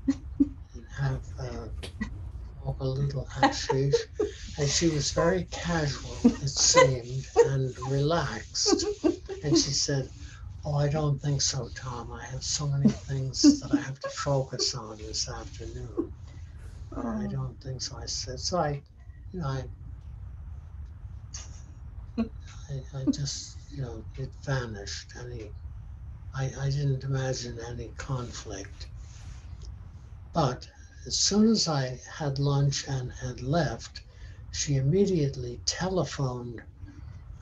and have smoke a little hashish? And she was very casual, it seemed, and relaxed. And she said, oh, I don't think so, Tom. I have so many things that I have to focus on this afternoon. I don't think so. I said, so I just, it vanished. I didn't imagine any conflict. But as soon as I had lunch and had left, she immediately telephoned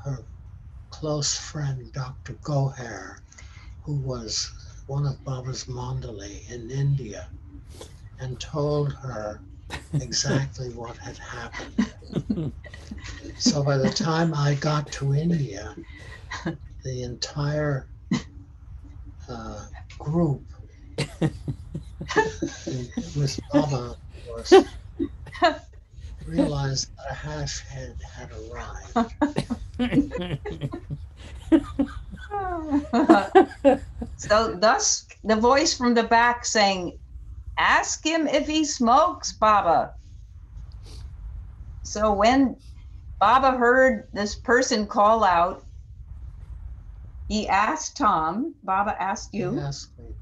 her close friend, Dr. Goher, who was one of Baba's Mandalay in India, and told her exactly what had happened. So by the time I got to India, the entire group with Baba, of course, realized that a hash head had arrived. So thus the voice from the back saying, ask him if he smokes, Baba. So when Baba heard this person call out, he asked Tom, Baba asked you, He asked me,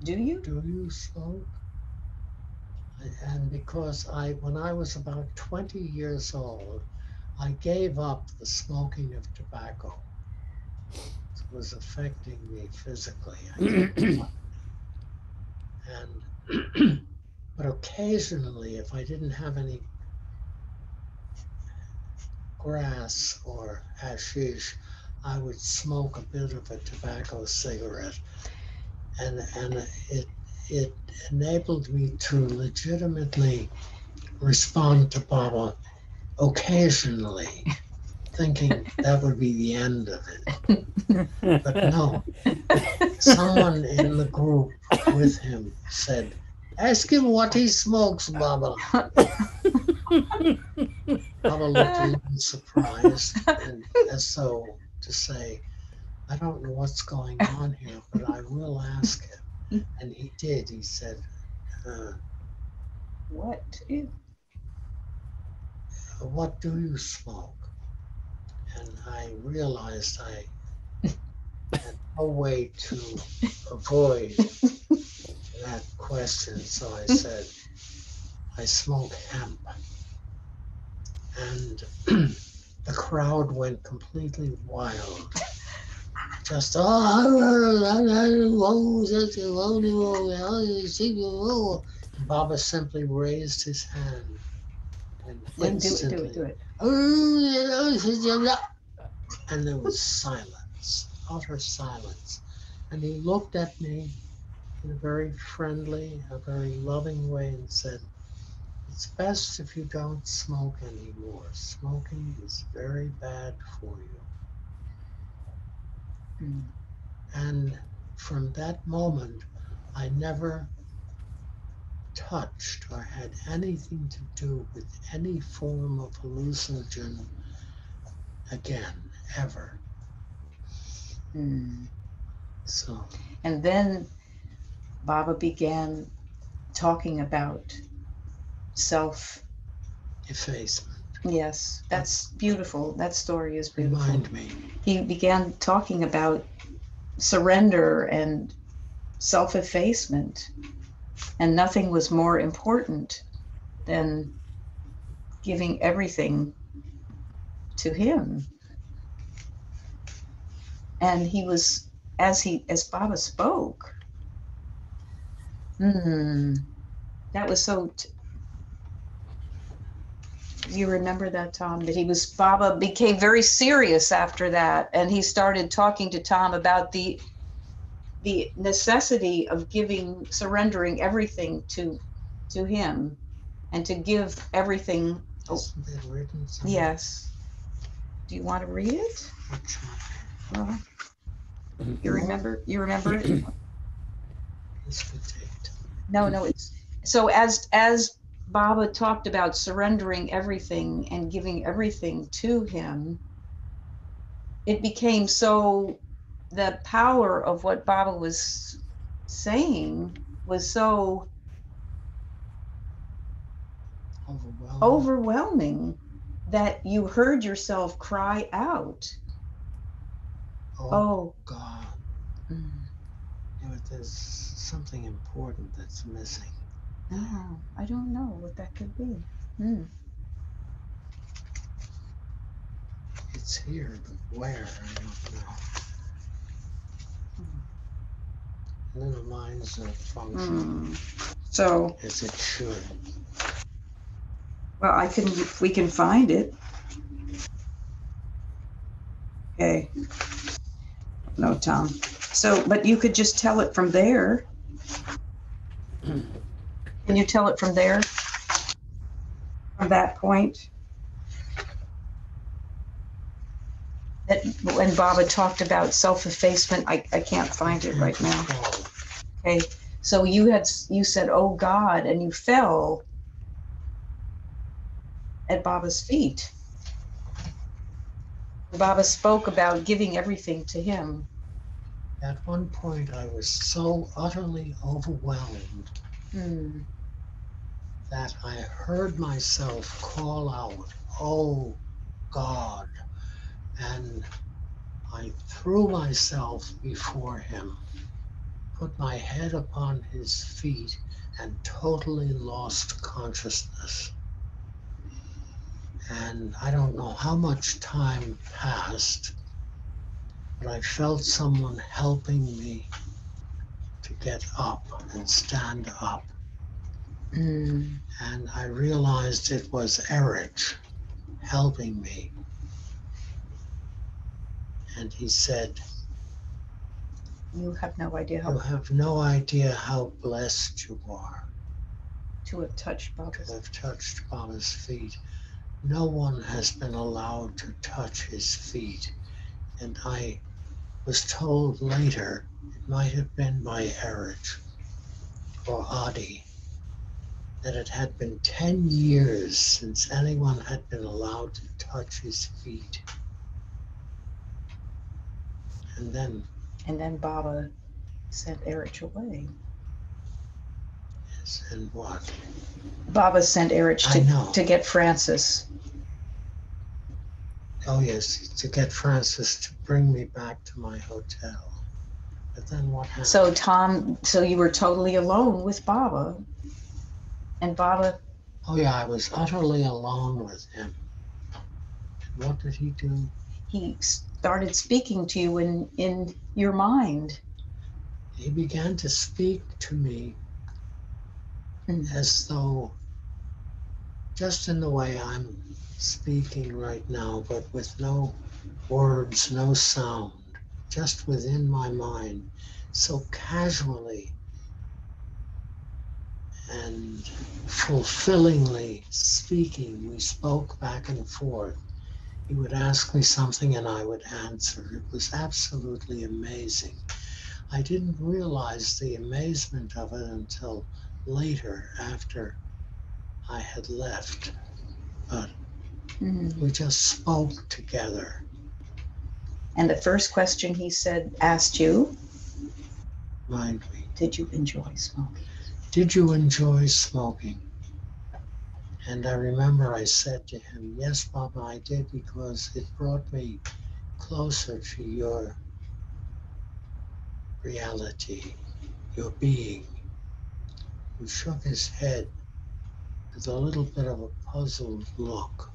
do you? do you smoke? And because when I was about 20 years old, I gave up the smoking of tobacco. It was affecting me physically. But occasionally, if I didn't have any grass or hashish, I would smoke a bit of a tobacco cigarette, and it enabled me to legitimately respond to Baba occasionally, thinking that would be the end of it. But no, someone in the group with him said, ask him what he smokes, Baba. Baba looked a little surprised, and as though to say, I don't know what's going on here, but I will ask him. And he did. He said, what do you smoke? And I realized I had no way to avoid that question. So I said, I smoke hemp. And the crowd went completely wild. Just, Baba simply raised his hand and instantly, do it. and there was silence. utter silence. And he looked at me in a very friendly, a very loving way and said, "It's best if you don't smoke anymore. Smoking is very bad for you." Mm. And from that moment, I never touched or had anything to do with any form of hallucinogen again, ever. Mm. So, And then Baba began talking about self. effacement. Yes, that's beautiful. That story is beautiful. Remind me. He began talking about surrender and self effacement, and nothing was more important than giving everything to him. And he was, as Baba spoke, that was so. You remember that, Tom? That Baba became very serious after that, and he started talking to Tom about the necessity of surrendering everything to him, and to give everything. Isn't it written somewhere? Yes. Do you want to read it? What chapter? Well, you remember it? Is the date? No, it's so as Baba talked about surrendering everything and giving everything to him, it became so, the power of what Baba was saying was so overwhelming that you heard yourself cry out. Oh God. Mm. You know, there's something important that's missing. Oh, I don't know what that could be. Mm. It's here, but where? I don't know. Little minds don't function So, as it should. well, we can find it. Okay. No, Tom. So, but you could just tell it from there. Can you tell it from there? From that point? That when Baba talked about self-effacement, I can't find it right now. Okay. So you said, "Oh God," and you fell at Baba's feet. Baba spoke about giving everything to him. At one point, I was so utterly overwhelmed that I heard myself call out, "Oh God," and I threw myself before him, put my head upon his feet, and totally lost consciousness. And I don't know how much time passed, but I felt someone helping me to get up and stand up. And I realized it was Eric helping me. And he said, You have no idea "You have no idea how blessed you are to have touched Baba's feet. No one has been allowed to touch his feet." And I was told later it might have been by Eric or Arti that it had been 10 years since anyone had been allowed to touch his feet. And then Baba sent Eric away. Yes, and what? Baba sent Eric to get Francis. Oh yes, to get Francis to bring me back to my hotel. But then what happened? So Tom, you were totally alone with Baba. And Baba... Oh yeah, I was utterly alone with him. And what did he do? He started speaking to you in your mind. He began to speak to me as though, just in the way I'm speaking right now, but with no words, no sound. just within my mind, so casually and fulfillingly speaking. We spoke back and forth. He would ask me something and I would answer. It was absolutely amazing. I didn't realize the amazement of it until later, after I had left. But we just spoke together. And the first question he asked you, Mind me. did you enjoy smoking? Did you enjoy smoking? And I remember I said to him, yes, Baba, I did, because it brought me closer to your reality, your being. He shook his head with a little bit of a puzzled look.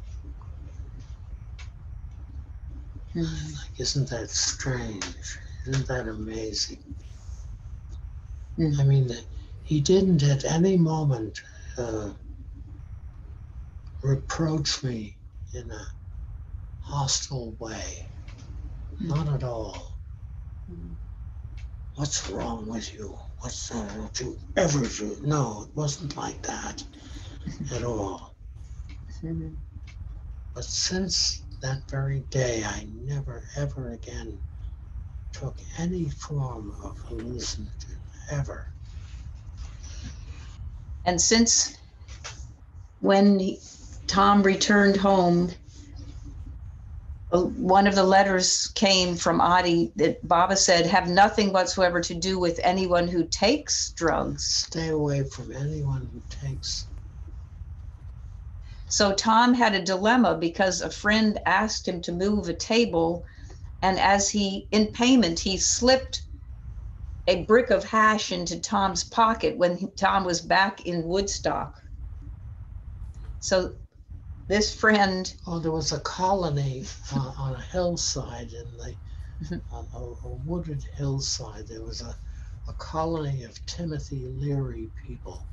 Like, isn't that strange? Isn't that amazing? I mean, he didn't at any moment reproach me in a hostile way. Not at all. What's wrong with you? What's wrong? Don't you ever do? No, it wasn't like that at all. But since that very day, I never ever again took any form of hallucinogen, ever. And since when Tom returned home, one of the letters came from Arti that Baba said, have nothing whatsoever to do with anyone who takes drugs. Stay away from anyone who takes. So Tom had a dilemma because a friend asked him to move a table, and in payment, he slipped a brick of hash into Tom's pocket when Tom was back in Woodstock. So this friend... Oh, there was a colony on a hillside a wooded hillside. There was a colony of Timothy Leary people.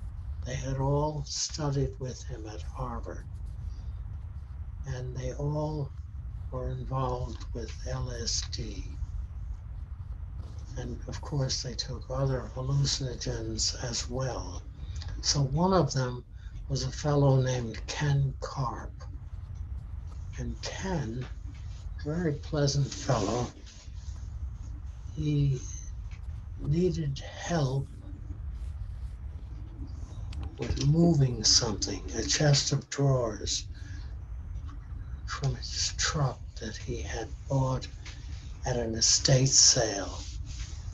They had all studied with him at Harvard. And they all were involved with LSD. And of course, they took other hallucinogens as well. So one of them was a fellow named Ken Karp. And Ken, very pleasant fellow, he needed help with moving something, a chest of drawers from his truck that he had bought at an estate sale.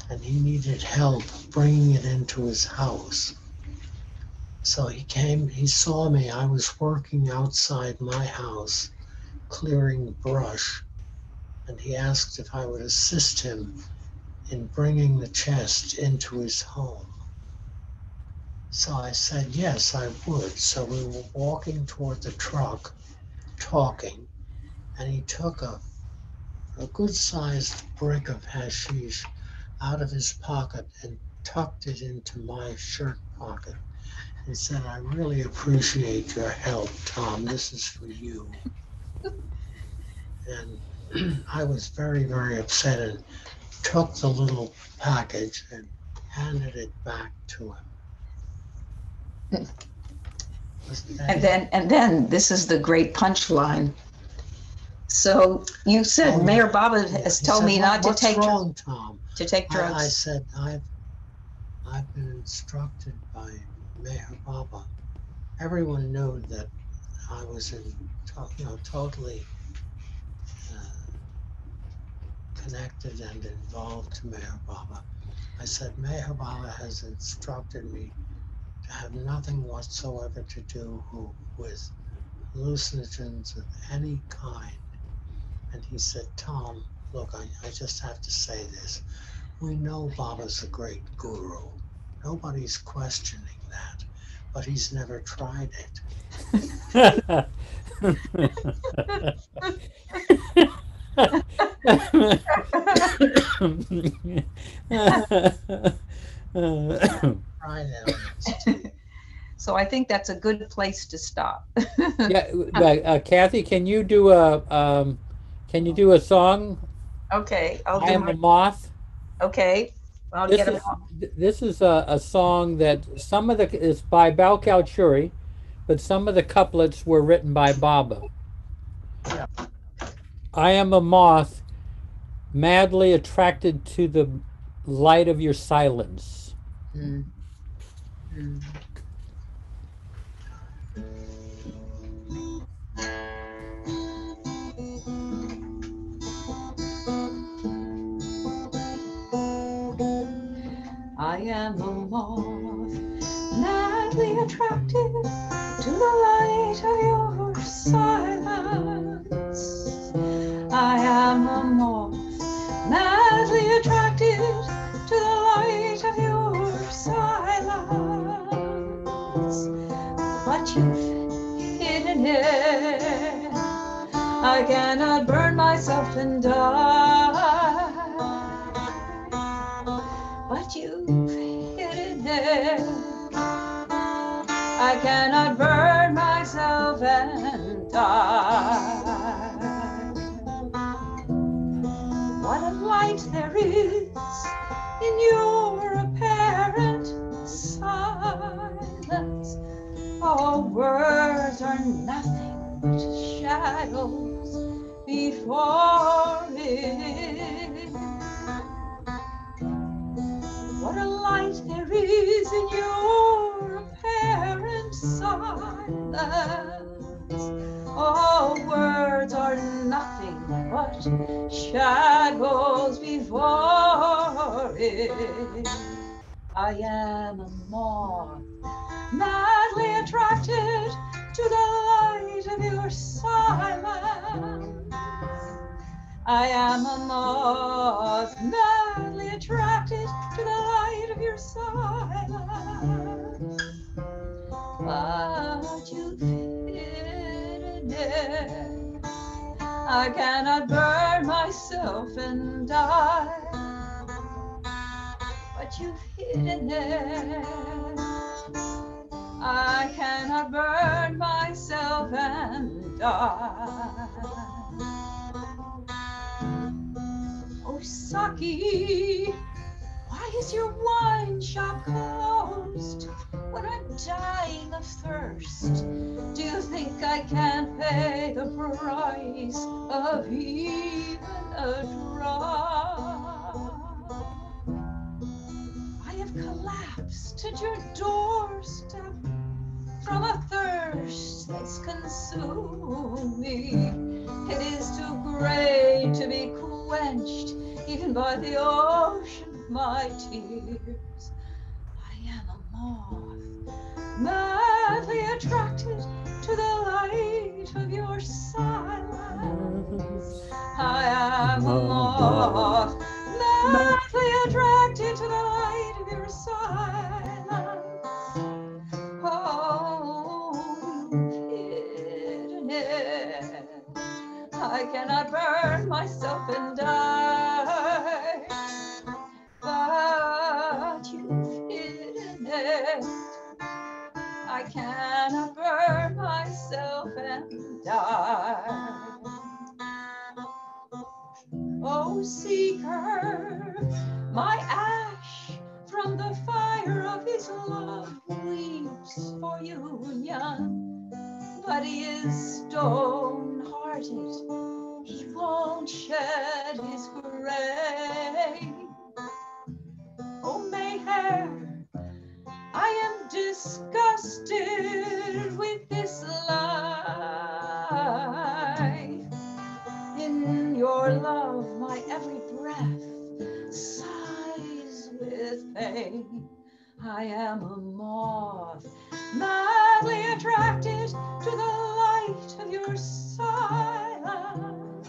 And he needed help bringing it into his house. So he came, he saw me. I was working outside my house, clearing brush, and he asked if I would assist him in bringing the chest into his home. So I said, yes, I would. So we were walking toward the truck, talking, and he took a good-sized brick of hashish out of his pocket and tucked it into my shirt pocket. He said, I really appreciate your help, Tom. This is for you. And I was very, very upset and took the little package and handed it back to him. And then this is the great punchline. So you said Mayor Baba has told me not to take drugs. What's wrong, Tom? To take drugs. I said, I've been instructed by Mayor Baba. Everyone knew that I was totally connected and involved to Mayor Baba. I said, Mayor Baba has instructed me to have nothing whatsoever to do with hallucinogens of any kind. And he said, Tom, look, I just have to say this. We know Baba's a great guru. Nobody's questioning that, but he's never tried it. So I think that's a good place to stop. Yeah, Cathy, can you do a song Okay, I'll I do am a my. moth. Okay, I'll This get them is all. this is a song that some of the is by Balcalchuri, but some of the couplets were written by Baba. I am a moth, madly attracted to the light of your silence. Mm, mm. I am a moth, madly attracted to the light of your silence. I am a moth, madly attracted to the light of your silence. But you've hidden it. I cannot burn myself and die. But you've hidden it. I cannot burn myself and die. What a light there is in your apparent silence. All words are nothing but shadows before it. What a light there is in your apparent silence. All words are nothing but shadows before it. I am a moth, madly attracted to the light of your silence. I am a moth, madly attracted to the light of your silence. But you've hidden it. I cannot burn myself and die. But you've hidden it. I cannot burn myself and die. Oh, Saki, why is your wine shop closed when I'm dying of thirst? Do you think I can't pay the price of even a drop? I have collapsed at your doorstep from a thirst that's consumed me. It is too great to be quenched even by the ocean of my tears. I am a moth, madly attracted to the light of your silence. I am a moth, madly attracted to the light of your silence. Oh, you've hidden it. I cannot burn myself and die. But you've hidden it. I cannot burn myself and die. Oh, seeker, my ash from the fire of his love weeps for union, but he is stone-hearted. He won't shed his gray. Oh, Mayhair, I am disgusted with this life. In your love, my every breath sighs with pain. I am a moth, madly attracted to the light of your silence.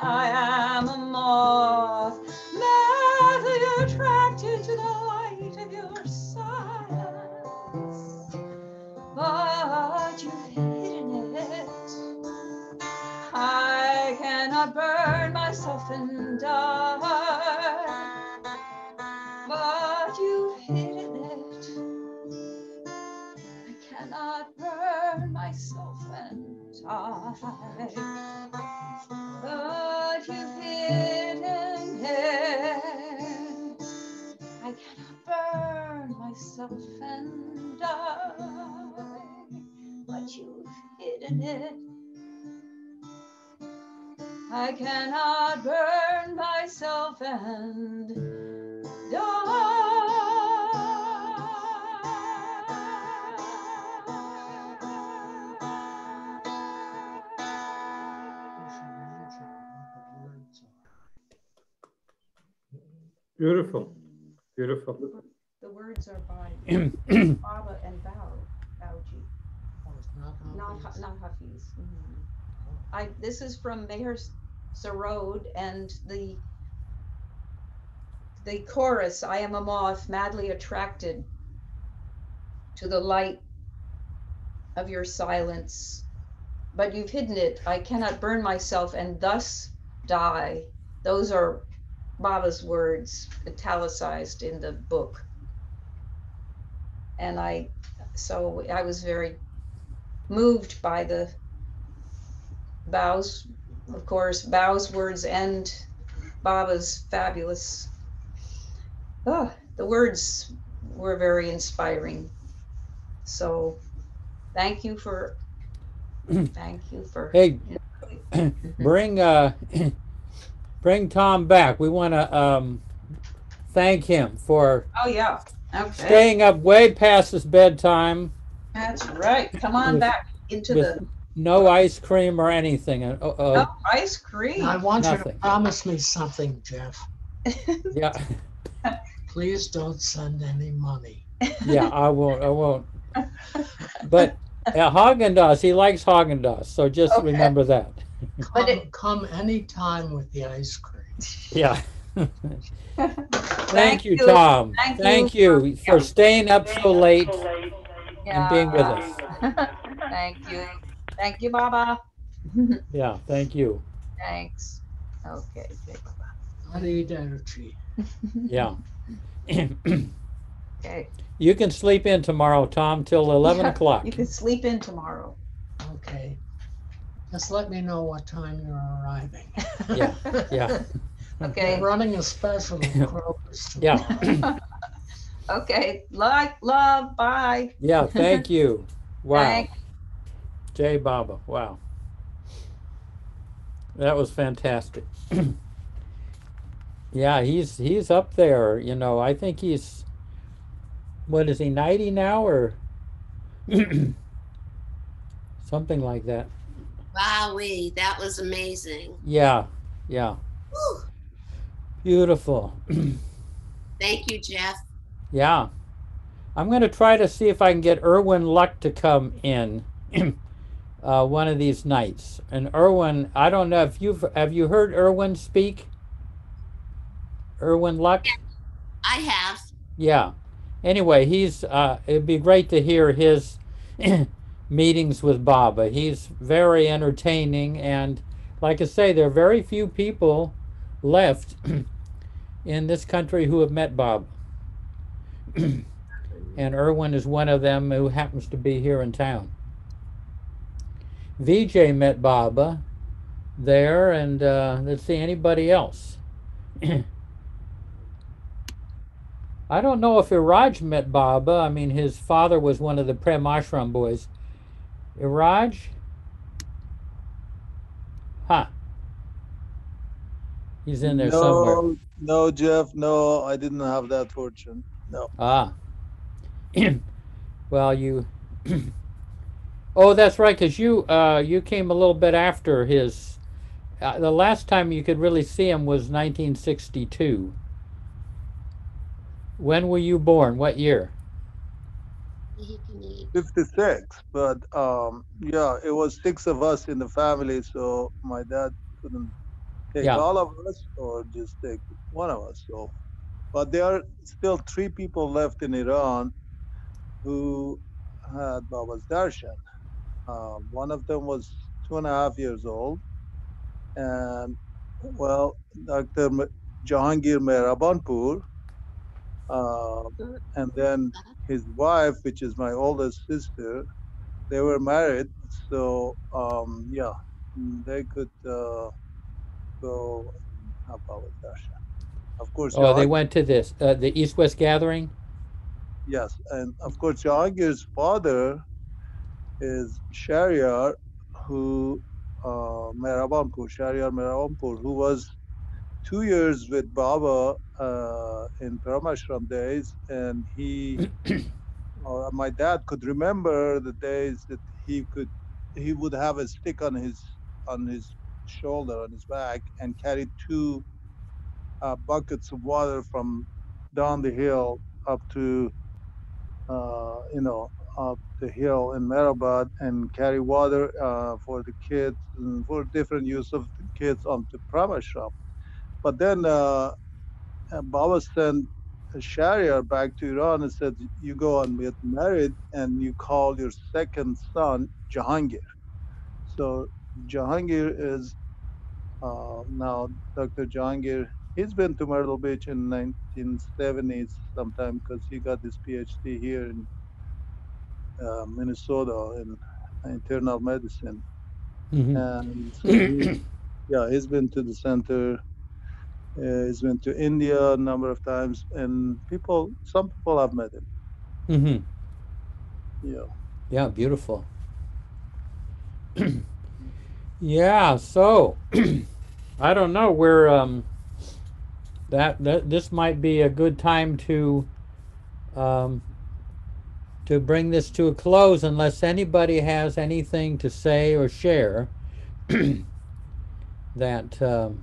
I am a moth, madly attracted to the light of your silence. But you've hidden it. I cannot burn myself and die. But you've hidden it. I cannot burn myself and die. But you've hidden minute. I cannot burn myself and Beautiful. Beautiful. The words are by Baba and Bauji. Oh, it's Not Hafiz? Hafiz. Oh. This is from Meher Sarod, and the chorus, I am a moth madly attracted to the light of your silence, but you've hidden it. I cannot burn myself and thus die. Those are Baba's words, italicized in the book. And I was very moved by the Bao's, of course, Bao's words and Baba's fabulous. The words were very inspiring. So thank you for Hey, bring bring Tom back. We want to thank him for Oh yeah. Okay. staying up way past his bedtime. That's right. Come on With- back into with the no ice cream or anything. no ice cream. I want you Nothing. to promise me something, Jeff. Yeah, Please don't send any money. yeah, I won't. But Haagen-Dazs, he likes Haagen-Dazs, so just Okay. remember that. Come anytime with the ice cream. Yeah. Thank you, you. Tom. Thank Thank you you for staying up so late Yeah. and being with us. Thank you. Thank you, Baba. Yeah, thank you. Thanks. Okay. Arrivederci. Yeah. Okay. You can sleep in tomorrow, Tom, till 11 o'clock. You can sleep in tomorrow. Okay. Just let me know what time you're arriving. Yeah, yeah. Okay. We're running a special at Kroger's tomorrow. Yeah. Okay. Love. Bye. Yeah, thank you. Wow. Thank- Jay Baba. Wow. That was fantastic. Yeah, he's up there, you know. I think he's, what is he, 90 now or something like that. Wowee, that was amazing. Yeah, yeah. Whew. Beautiful. Thank you, Jeff. Yeah. I'm going to try to see if I can get Erwin Luck to come in one of these nights. And Erwin, I don't know if have you heard Erwin speak? Erwin Luck? I have. Yeah. Anyway, it'd be great to hear his meetings with Baba. He's very entertaining, and like I say, there are very few people left in this country who have met Baba. And Erwin is one of them who happens to be here in town. VJ met Baba there, and let's see, anybody else? I don't know if Iraj met Baba. I mean, his father was one of the Prem Ashram boys. Iraj? Huh. He's in there somewhere. No, Jeff, no, I didn't have that fortune. No. Ah. Well, you... Oh, that's right, because you came a little bit after his... the last time you could really see him was 1962. When were you born? What year? 56, but yeah, it was 6 of us in the family, so my dad couldn't take Yeah. all of us or just take one of us. So, but there are still 3 people left in Iran who had Baba's darshan. One of them was 2.5 years old, and well, Dr. Jahangir Mehrabanpur, and then his wife, which is my oldest sister, they were married. So yeah, they could go and have Baba's darshan. Of course, Oh, they Jahangir, went to this, the East-West Gathering? yes, and of course Jahangir's father is Shahryar, who Mehrabanpur, Shahryar Mehrabanpur, who was 2 years with Baba in Paramashram days, and my dad could remember the days that he would have a stick on his shoulder, on his back, and carry two buckets of water from down the hill up to up the hill in Mehrabad, and carry water for the kids and for different use of the kids on the Pramashram. But then Baba sent Shahryar back to Iran and said, "You go and get married, and you call your second son Jahangir." So Jahangir is now Dr. Jahangir. He's been to Myrtle Beach in 1970s sometime because he got his PhD here in Minnesota in internal medicine. Mhm. And so he's been to the center. He's been to India a number of times, and some people have met him. Mhm. Yeah. Yeah, beautiful. Yeah, so I don't know where that this might be a good time um, to bring this to a close, unless anybody has anything to say or share that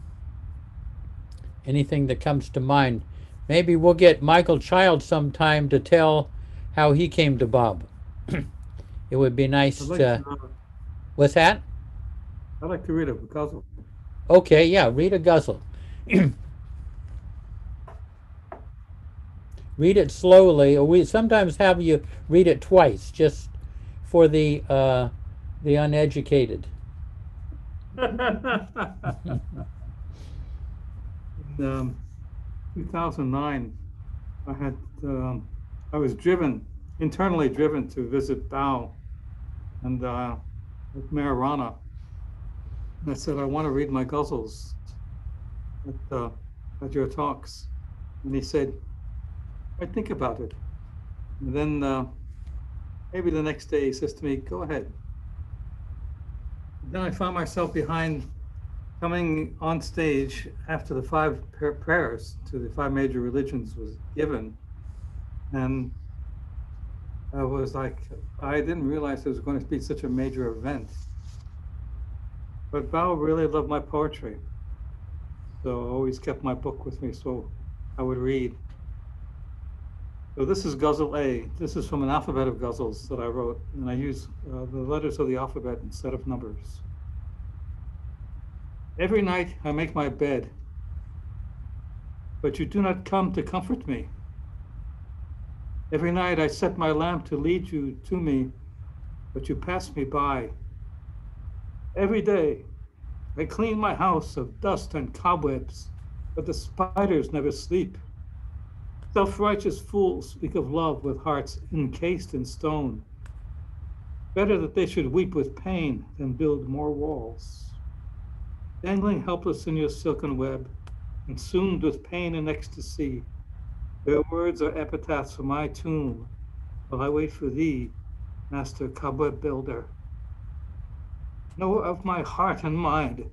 anything that comes to mind. Maybe we'll get Michael Child sometime to tell how he came to Bob. It would be nice I'd like to. to, What's that? I'd like to read a puzzle. Okay, yeah, read a guzzle. Read it slowly, or we sometimes have you read it twice, just for the uneducated. In 2009, I was internally driven to visit Bao and with Mayor Rana. And I said, I want to read my guzzles at your talks. And he said, I think about it. And then maybe the next day he says to me, go ahead. Then I found myself coming on stage after the five prayers to the five major religions was given. And I was like, I didn't realize it was going to be such a major event. But Bao really loved my poetry. So I always kept my book with me so I would read. So this is Ghazal A. This is from an alphabet of ghazals that I wrote, and I use the letters of the alphabet instead of numbers. Every night I make my bed, but you do not come to comfort me. Every night I set my lamp to lead you to me, but you pass me by. Every day I clean my house of dust and cobwebs, but the spiders never sleep. Self-righteous fools speak of love with hearts encased in stone. Better that they should weep with pain than build more walls. Dangling helpless in your silken web, consumed with pain and ecstasy, their words are epitaphs for my tomb, while I wait for thee, master cobweb builder. Knower of my heart and mind,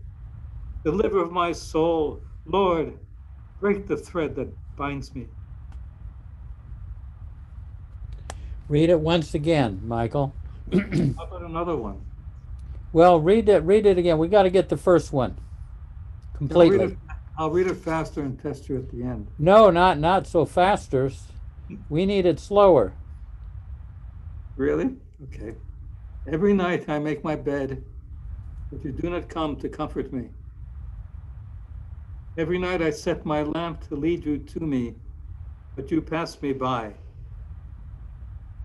deliver of my soul, Lord, break the thread that binds me. Read it once again, Michael. How about another one? Well, read it again. We got to get the first one completely. I'll read it faster and test you at the end. No, not so faster. We need it slower. Really? Okay. Every night I make my bed, but you do not come to comfort me. Every night I set my lamp to lead you to me, but you pass me by.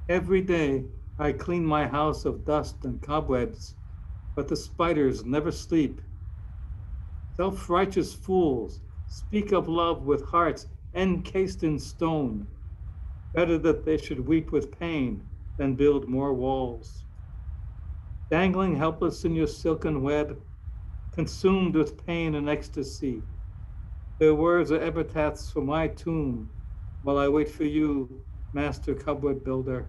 Every day I clean my house of dust and cobwebs, but the spiders never sleep. Self-righteous fools speak of love with hearts encased in stone. Better that they should weep with pain than build more walls. Dangling helpless in your silken web, consumed with pain and ecstasy, their words are epitaphs for my tomb, while I wait for you, master cobweb builder.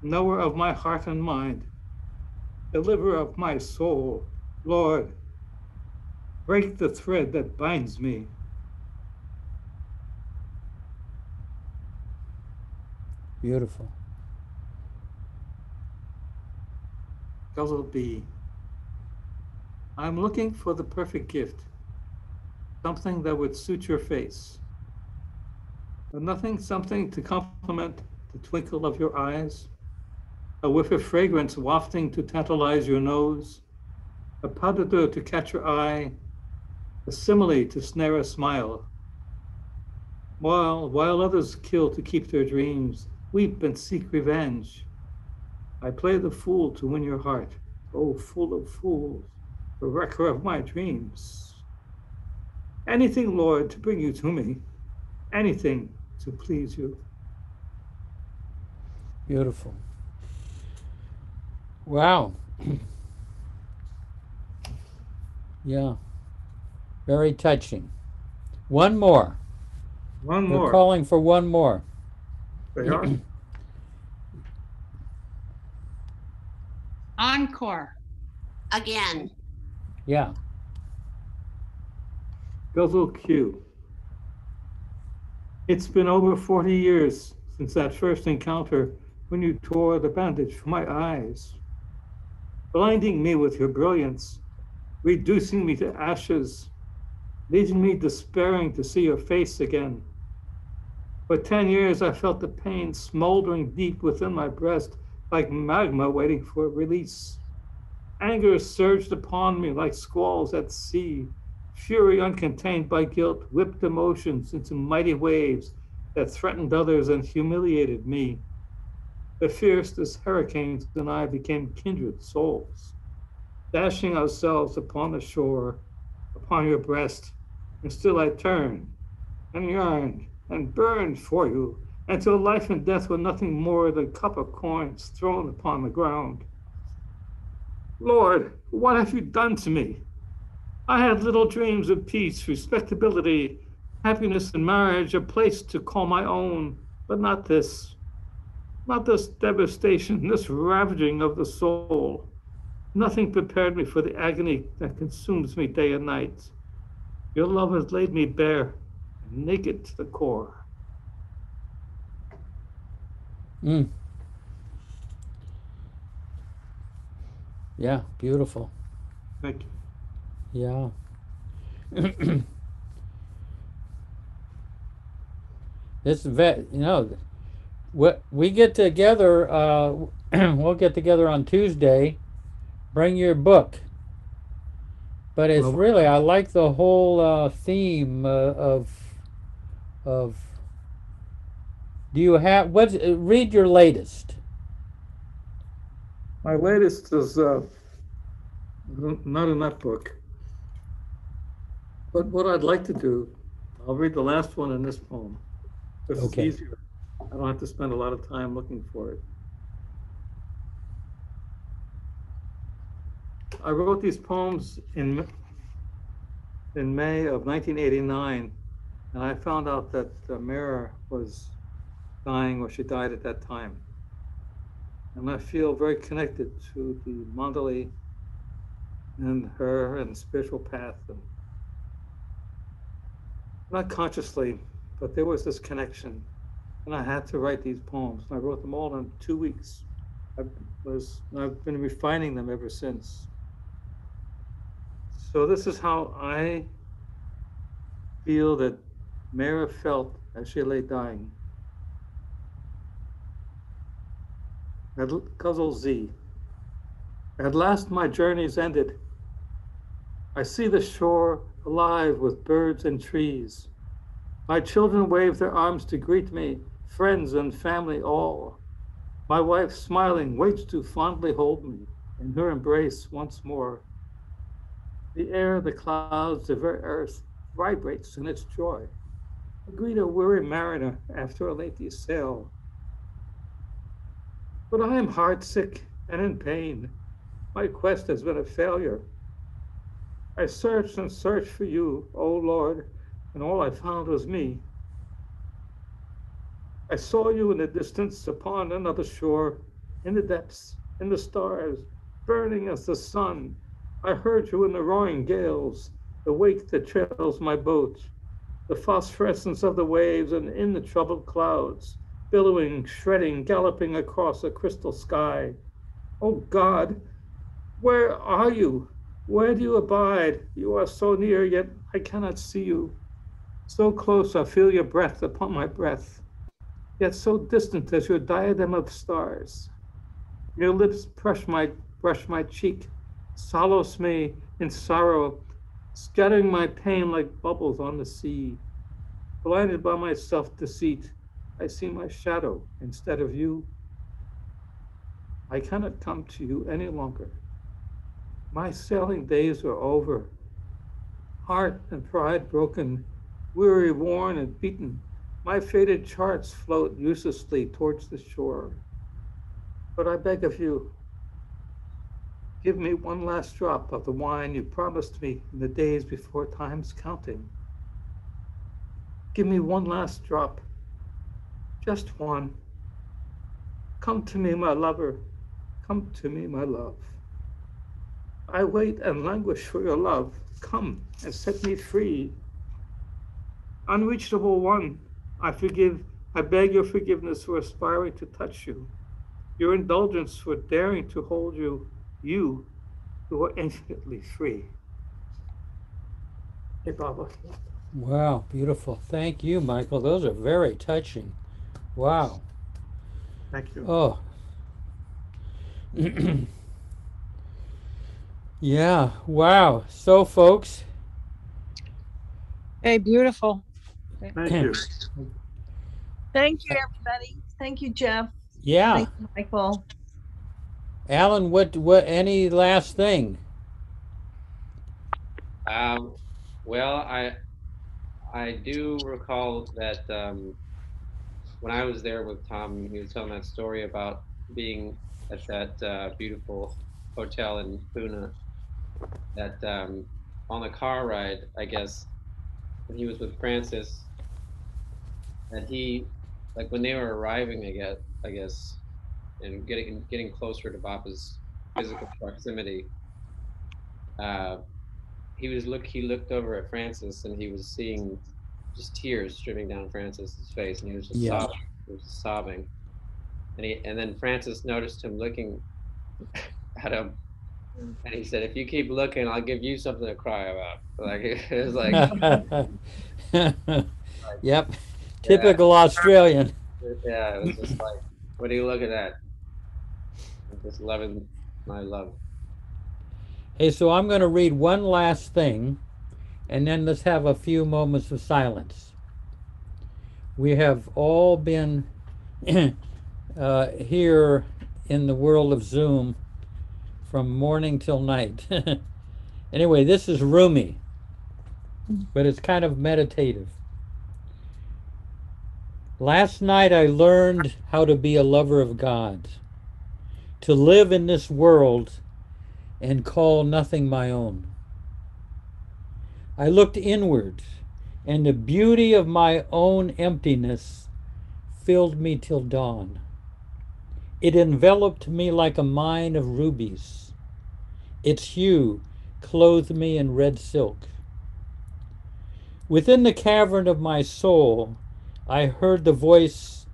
Knower of my heart and mind, deliverer of my soul. Lord, break the thread that binds me. Beautiful. Guzzle B. I'm looking for the perfect gift, something that would suit your face, but nothing, something to complement the twinkle of your eyes, a whiff of fragrance wafting to tantalize your nose, a pas de deux to catch your eye, a simile to snare a smile. While others kill to keep their dreams, weep and seek revenge, I play the fool to win your heart. Oh, fool of fools, the wrecker of my dreams. Anything, Lord, to bring you to me, anything to please you. Beautiful. Wow. Yeah. Very touching. One more. One We're more. calling for one more. They are. Encore. Again. Yeah. Guzzle Q. It's been over 40 years since that first encounter when you tore the bandage from my eyes, blinding me with your brilliance, reducing me to ashes, leaving me despairing to see your face again. For 10 years, I felt the pain smoldering deep within my breast like magma waiting for release. Anger surged upon me like squalls at sea. Fury uncontained by guilt whipped emotions into mighty waves that threatened others and humiliated me. The fiercest hurricanes and I became kindred souls, dashing ourselves upon the shore, upon your breast, and still I turned and yearned and burned for you until life and death were nothing more than copper coins thrown upon the ground. Lord, what have you done to me? I had little dreams of peace, respectability, happiness in marriage, a place to call my own, but not this. Not this devastation, this ravaging of the soul. Nothing prepared me for the agony that consumes me day and night. Your love has laid me bare, naked to the core. Mm. Yeah, beautiful. Thank you. Yeah. This we get together. We'll get together on Tuesday. Bring your book. But it's Well, really, I like the whole theme of. Do you have what's? Read your latest. my latest is not in that book. But what I'd like to do, I'll read the last one in this poem. This Okay. is easier. I don't have to spend a lot of time looking for it. I wrote these poems in May of 1989, and I found out that Mira was dying, or she died at that time. And I feel very connected to the Mandali and her and the spiritual path. And not consciously, but there was this connection. And I had to write these poems. And I wrote them all in 2 weeks. I've been refining them ever since. So this is how I feel that Mara felt as she lay dying. Guzzle Z. At last my journey's ended. I see the shore alive with birds and trees. My children wave their arms to greet me, friends and family all. My wife, smiling, waits to fondly hold me in her embrace once more. The air, the clouds, the very earth vibrates in its joy. I greet a weary mariner after a lengthy sail. But I am heartsick and in pain. My quest has been a failure. I searched and searched for you, O Lord, and all I found was me. I saw you in the distance upon another shore, in the depths, in the stars, burning as the sun. I heard you in the roaring gales, the wake that trails my boat, the phosphorescence of the waves, and in the troubled clouds, billowing, shredding, galloping across a crystal sky. Oh God, where are you? Where do you abide? You are so near, yet I cannot see you. So close, I feel your breath upon my breath, yet so distant as your diadem of stars. Your lips brush my cheek, solace me in sorrow, scattering my pain like bubbles on the sea. Blinded by my self-deceit, I see my shadow instead of you. I cannot come to you any longer. My sailing days are over. Heart and pride broken, weary, worn, and beaten, my faded charts float uselessly towards the shore. But I beg of you, give me one last drop of the wine you promised me in the days before time's counting. Give me one last drop, just one. Come to me, my lover. Come to me, my love. I wait and languish for your love. Come and set me free. Unreachable one, I beg your forgiveness for aspiring to touch you, your indulgence for daring to hold you, you who are infinitely free. Hey, Baba. Wow, beautiful. Thank you, Michael. Those are very touching. Wow. Thank you. Oh. Yeah, wow. So, folks, Hey, beautiful. Thank you. Thank you, everybody. Thank you, Jeff. yeah. Thank you, Michael. Alan, any last thing? Well, I do recall that when I was there with Tom, he was telling that story about being at that beautiful hotel in Pune. That on the car ride, I guess, when he was with Francis, that he, like when they were arriving, I guess, and getting closer to Baba's physical proximity, uh, he looked over at Francis and he was seeing just tears streaming down Francis's face, and he was just Yeah. sobbing. He was just sobbing, and then Francis noticed him looking at him, and he said, "If you keep looking, I'll give you something to cry about." Like it was like, Yep. yeah, Typical Australian. yeah. It was just like, what are you looking at? I'm just loving my love. Hey, so I'm going to read one last thing, and then let's have a few moments of silence. We have all been here in the world of Zoom from morning till night. Anyway, this is Rumi, but it's kind of meditative. Last night I learned how to be a lover of God, to live in this world and call nothing my own. I looked inward, and the beauty of my own emptiness filled me till dawn. It enveloped me like a mine of rubies. Its hue clothed me in red silk. Within the cavern of my soul, I heard the voice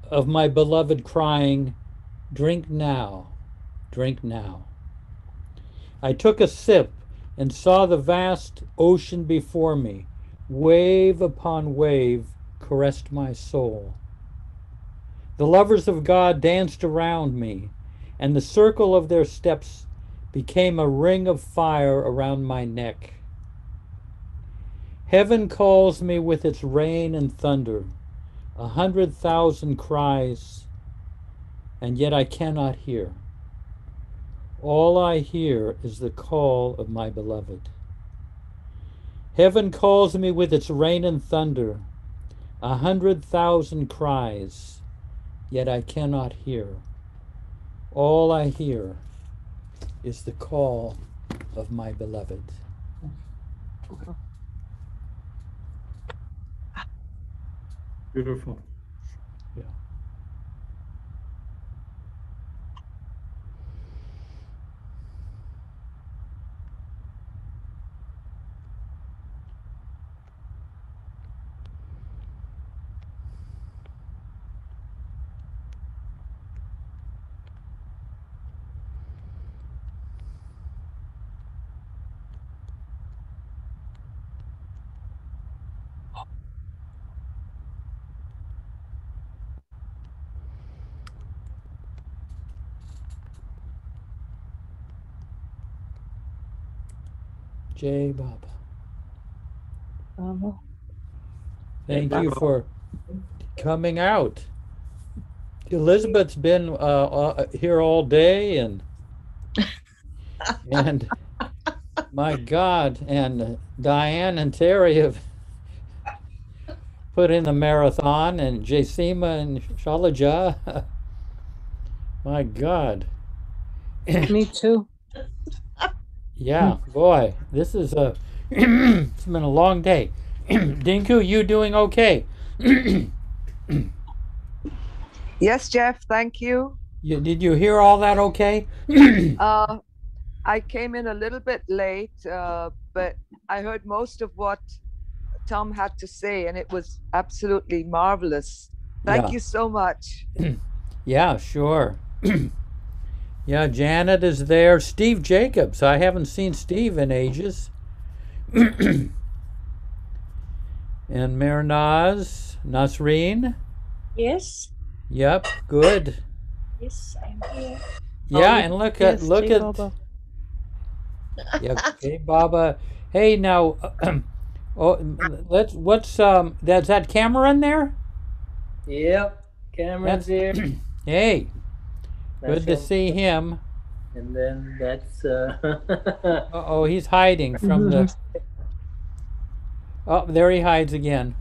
of my beloved crying, "Drink now, drink now." I took a sip and saw the vast ocean before me. Wave upon wave caressed my soul. The lovers of God danced around me, and the circle of their steps became a ring of fire around my neck. Heaven calls me with its rain and thunder, 100,000 cries, and yet I cannot hear. All I hear is the call of my beloved. Heaven calls me with its rain and thunder, 100,000 cries, yet I cannot hear. All I hear is the call of my beloved. Beautiful. Yeah. Jai Baba. Baba. Thank you for coming out. Elizabeth's been here all day, and my God, and Diane and Terry have put in the marathon, and Jasima and Shalaja. My God. Me too. Yeah, boy, this is a it's been a long day. Dinku, you doing okay? Yes, Jeff, thank you. Did you hear all that okay? I came in a little bit late, but I heard most of what Tom had to say, and it was absolutely marvelous. Thank you so much. Yeah, sure. Yeah, Janet is there. Steve Jacobs. I haven't seen Steve in ages. And Mirnaz, Nasreen. Yes. Yep, good. Yes, I'm here. Yeah, and look at yeah, Jai Baba. Hey, now, what's that's that Cameron there? Yep, Cameron's here. Hey, That's good to see him. And then that's Uh-oh, he's hiding from the. Oh, there he hides again.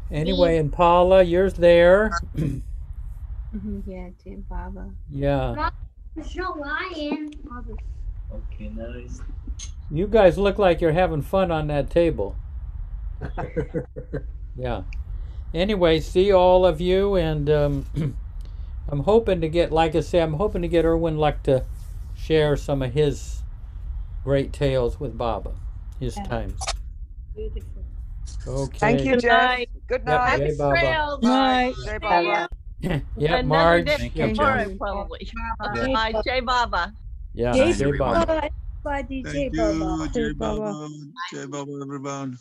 Anyway, and Paula, you're there. Yeah, Jai Baba. Yeah. There's no lion. okay, nice. You guys look like you're having fun on that table. Yeah. Anyway, see all of you, and I'm hoping to get, like I say, I'm hoping to get Erwin Luck to share some of his great tales with Baba, his times. Beautiful. Okay. Thank you, Good Jeff. night. Good Yep, night. Jai Baba. Trails. Night. Jai Baba. Yeah, Another Marge. day Thank you, tomorrow, Jeff. probably. Yeah. Bye, Jai Baba. Yeah, Jai Jai Baba. Baba, everybody, Jai Thank Baba. you, Jai Baba. Jai Baba, everyone.